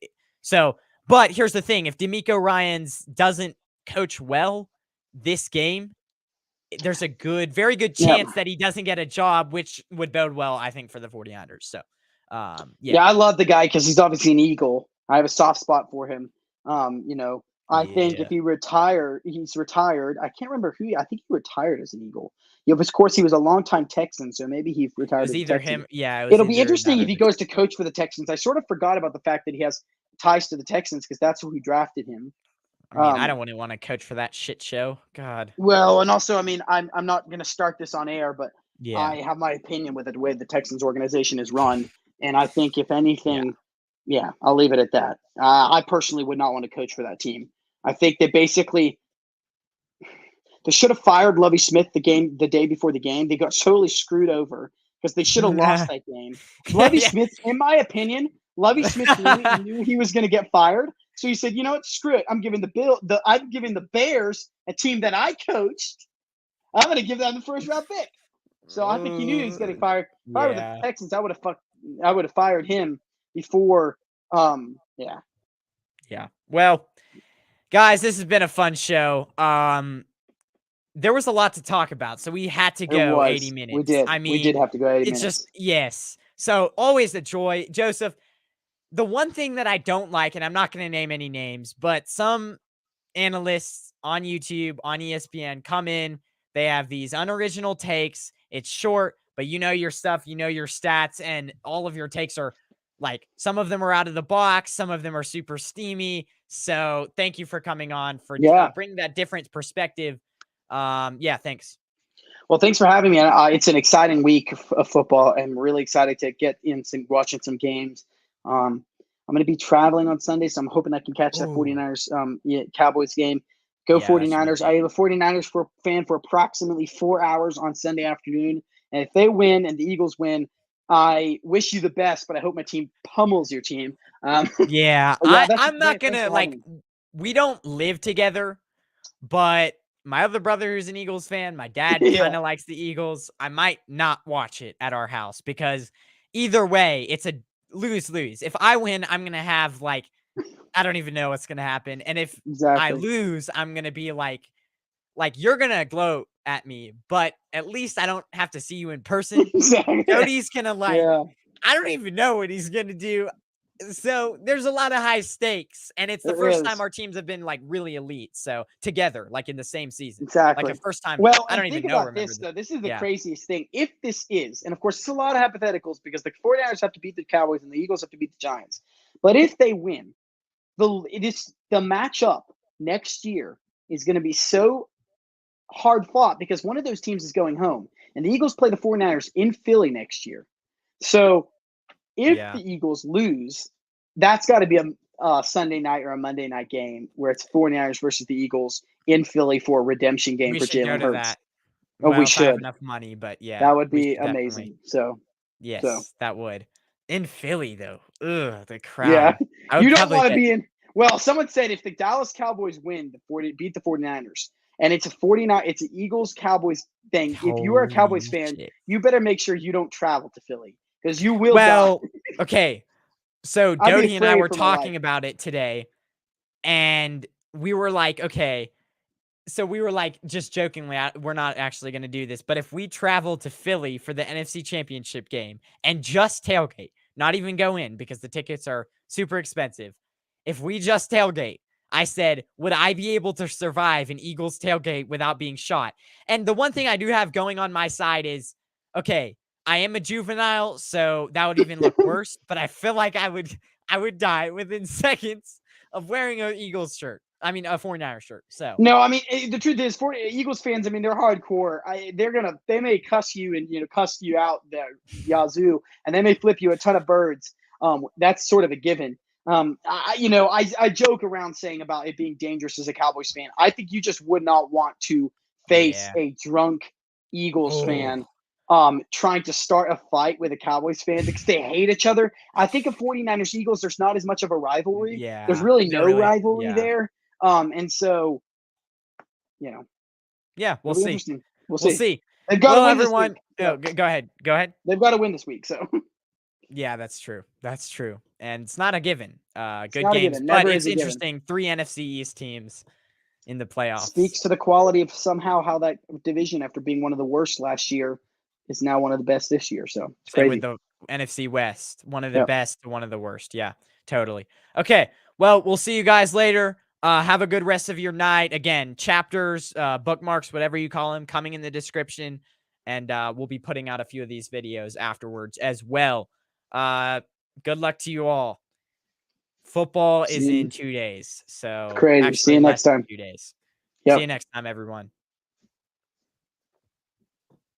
Speaker 1: but here's the thing. If D'Amico Ryans doesn't coach well this game, there's a very good chance that he doesn't get a job, which would bode well, I think, for the 49ers. So, yeah,
Speaker 2: I love the guy because he's obviously an Eagle. I have a soft spot for him. I think if he's retired. I can't remember I think he retired as an Eagle. Of course, he was a longtime Texan, so maybe he retired.
Speaker 1: It was either him. Yeah,
Speaker 2: it'll be interesting if he goes to coach for the Texans. I sort of forgot about the fact that he has ties to the Texans because that's who he drafted him.
Speaker 1: I mean, I don't want to coach for that shit show. God.
Speaker 2: Well, and also, I mean, I'm not going to start this on air, but I have my opinion with the way the Texans organization is run. And I think if anything, I'll leave it at that. I personally would not want to coach for that team. I think they should have fired Lovie Smith the day before the game. They got totally screwed over because they should have lost that game. Lovie Smith, in my opinion, really knew he was going to get fired. So he said, "You know what? Screw it. I'm giving the Bears, a team that I coached, I'm going to give them the first round pick." So I think he knew he was getting fired. If I were the
Speaker 1: Yeah.
Speaker 2: Texans, I would have fired him before. Yeah.
Speaker 1: Yeah. Well, guys, this has been a fun show. There was a lot to talk about, so we had to
Speaker 2: It
Speaker 1: go 80
Speaker 2: was. We
Speaker 1: minutes.
Speaker 2: did.
Speaker 1: I
Speaker 2: We did
Speaker 1: mean,
Speaker 2: have to go 80
Speaker 1: it's just
Speaker 2: minutes.
Speaker 1: yes. So always a joy. Joseph, the one thing that I don't like, and I'm not going to name any names, but some analysts on YouTube, on ESPN come in, they have these unoriginal takes. It's short, but you know your stuff, you know your stats, and all of your takes are like some of them are out of the box, some of them are super steamy. So thank you for coming on for
Speaker 2: Yeah.
Speaker 1: bringing that different perspective. Yeah, thanks.
Speaker 2: Well, thanks for having me. It's an exciting week of football. I'm really excited to get in watching some games. I'm going to be traveling on Sunday, so I'm hoping I can catch that
Speaker 1: Ooh.
Speaker 2: 49ers Cowboys game. Go
Speaker 1: Yeah, that should be
Speaker 2: 49ers. I
Speaker 1: big.
Speaker 2: am a 49ers fan for approximately 4 hours on Sunday afternoon. And if they win and the Eagles win, I wish you the best, but I hope my team pummels your team.
Speaker 1: Yeah,
Speaker 2: But yeah,
Speaker 1: I'm not
Speaker 2: thanks
Speaker 1: gonna
Speaker 2: for having
Speaker 1: like
Speaker 2: me.
Speaker 1: we don't live together, but my other brother who's an Eagles fan, my dad
Speaker 2: Yeah.
Speaker 1: kind of likes the Eagles. I might not watch it at our house because either way, it's a lose-lose. If I win, I'm gonna have like I don't even know what's gonna happen. And if I
Speaker 2: Exactly.
Speaker 1: lose, I'm gonna be like you're gonna gloat at me, but at least I don't have to see you in person.
Speaker 2: Exactly.
Speaker 1: Cody's gonna like
Speaker 2: Yeah,
Speaker 1: I don't even know what he's gonna do. So there's a lot of high stakes, and it's the
Speaker 2: there
Speaker 1: first time
Speaker 2: is.
Speaker 1: our teams have been like really elite. So together, like in the same season, like a
Speaker 2: Exactly.
Speaker 1: first time.
Speaker 2: Well,
Speaker 1: I
Speaker 2: and
Speaker 1: don't
Speaker 2: think
Speaker 1: even know.
Speaker 2: about
Speaker 1: Remember
Speaker 2: this,
Speaker 1: this?
Speaker 2: though. This is the
Speaker 1: Yeah.
Speaker 2: craziest thing. If this is, and of course, it's a lot of hypotheticals because the 49ers have to beat the Cowboys and the Eagles have to beat the Giants. But if they win, the matchup next year is going to be so hard fought because one of those teams is going home. And the Eagles play the 49ers in Philly next year. So if
Speaker 1: Yeah.
Speaker 2: the Eagles lose, that's got to be a Sunday night or a Monday night game where it's 49ers versus the Eagles in Philly for a redemption game
Speaker 1: We
Speaker 2: for
Speaker 1: should go
Speaker 2: Jalen
Speaker 1: to
Speaker 2: Hurts.
Speaker 1: that.
Speaker 2: Oh, we
Speaker 1: Well, if I have
Speaker 2: should.
Speaker 1: enough money, but yeah,
Speaker 2: That would
Speaker 1: we
Speaker 2: be
Speaker 1: should definitely.
Speaker 2: amazing. So
Speaker 1: Yes, that would. In Philly, though. Ugh, the
Speaker 2: yeah,
Speaker 1: crowd. I would
Speaker 2: you don't
Speaker 1: probably
Speaker 2: want to
Speaker 1: get.
Speaker 2: be in. Well, someone said if the Dallas Cowboys win, beat the 49ers, and it's an Eagles Cowboys thing. If you are a Cowboys
Speaker 1: Holy
Speaker 2: fan,
Speaker 1: shit.
Speaker 2: you better make sure you don't travel to Philly because you will die.
Speaker 1: Well, okay. So
Speaker 2: I'd be
Speaker 1: Dodie and I
Speaker 2: afraid
Speaker 1: were
Speaker 2: for my life.
Speaker 1: talking about it today, and we were like, okay. So we were like, just jokingly, we're not actually going to do this, but if we travel to Philly for the NFC Championship game and just tailgate, not even go in because the tickets are super expensive. If we just tailgate, I said, would I be able to survive an Eagles tailgate without being shot? And the one thing I do have going on my side is, okay, I am a juvenile, so that would even look worse, but I feel like I would die within seconds of wearing an Eagles shirt. I mean, a 49er shirt. So
Speaker 2: No, I mean the truth is, for Eagles fans, I mean they're hardcore. They may cuss you and cuss you out the yazoo, and they may flip you a ton of birds. That's sort of a given. I joke around saying about it being dangerous as a Cowboys fan. I think you just would not want to face
Speaker 1: yeah.
Speaker 2: a drunk Eagles fan
Speaker 1: Oh,
Speaker 2: trying to start a fight with a Cowboys fan because they hate each other. I think of 49ers Eagles, there's not as much of a rivalry. There's
Speaker 1: yeah.
Speaker 2: really
Speaker 1: They're
Speaker 2: no
Speaker 1: really,
Speaker 2: rivalry
Speaker 1: yeah.
Speaker 2: there. And so you know,
Speaker 1: Yeah, we'll
Speaker 2: it'll be
Speaker 1: see.
Speaker 2: interesting. We'll
Speaker 1: We'll
Speaker 2: see.
Speaker 1: see.
Speaker 2: They've got to
Speaker 1: Well,
Speaker 2: win this
Speaker 1: everyone,
Speaker 2: week.
Speaker 1: oh,
Speaker 2: So
Speaker 1: go ahead. Go ahead.
Speaker 2: they've got to win this week. So
Speaker 1: Yeah, that's true. That's true. And it's not a given.
Speaker 2: it's
Speaker 1: Good
Speaker 2: not a
Speaker 1: games,
Speaker 2: given.
Speaker 1: but
Speaker 2: Never is
Speaker 1: it's
Speaker 2: a given.
Speaker 1: interesting. 3 NFC East teams in the playoffs.
Speaker 2: Speaks to the quality of somehow how that division, after being one of the worst last year, is now one of the best this year. So it's
Speaker 1: Same with
Speaker 2: crazy.
Speaker 1: the NFC West. One of the
Speaker 2: Yeah.
Speaker 1: best to one of the worst. Yeah, totally. Okay. Well, we'll see you guys later. Have a good rest of your night. Again, chapters, bookmarks, whatever you call them, coming in the description. And we'll be putting out a few of these videos afterwards as well. Good luck to you all. Football
Speaker 2: See
Speaker 1: is
Speaker 2: you.
Speaker 1: in 2 days. So
Speaker 2: Crazy. See
Speaker 1: actually
Speaker 2: you
Speaker 1: less
Speaker 2: next
Speaker 1: than
Speaker 2: time.
Speaker 1: 2 days. See
Speaker 2: Yep.
Speaker 1: you next time, everyone.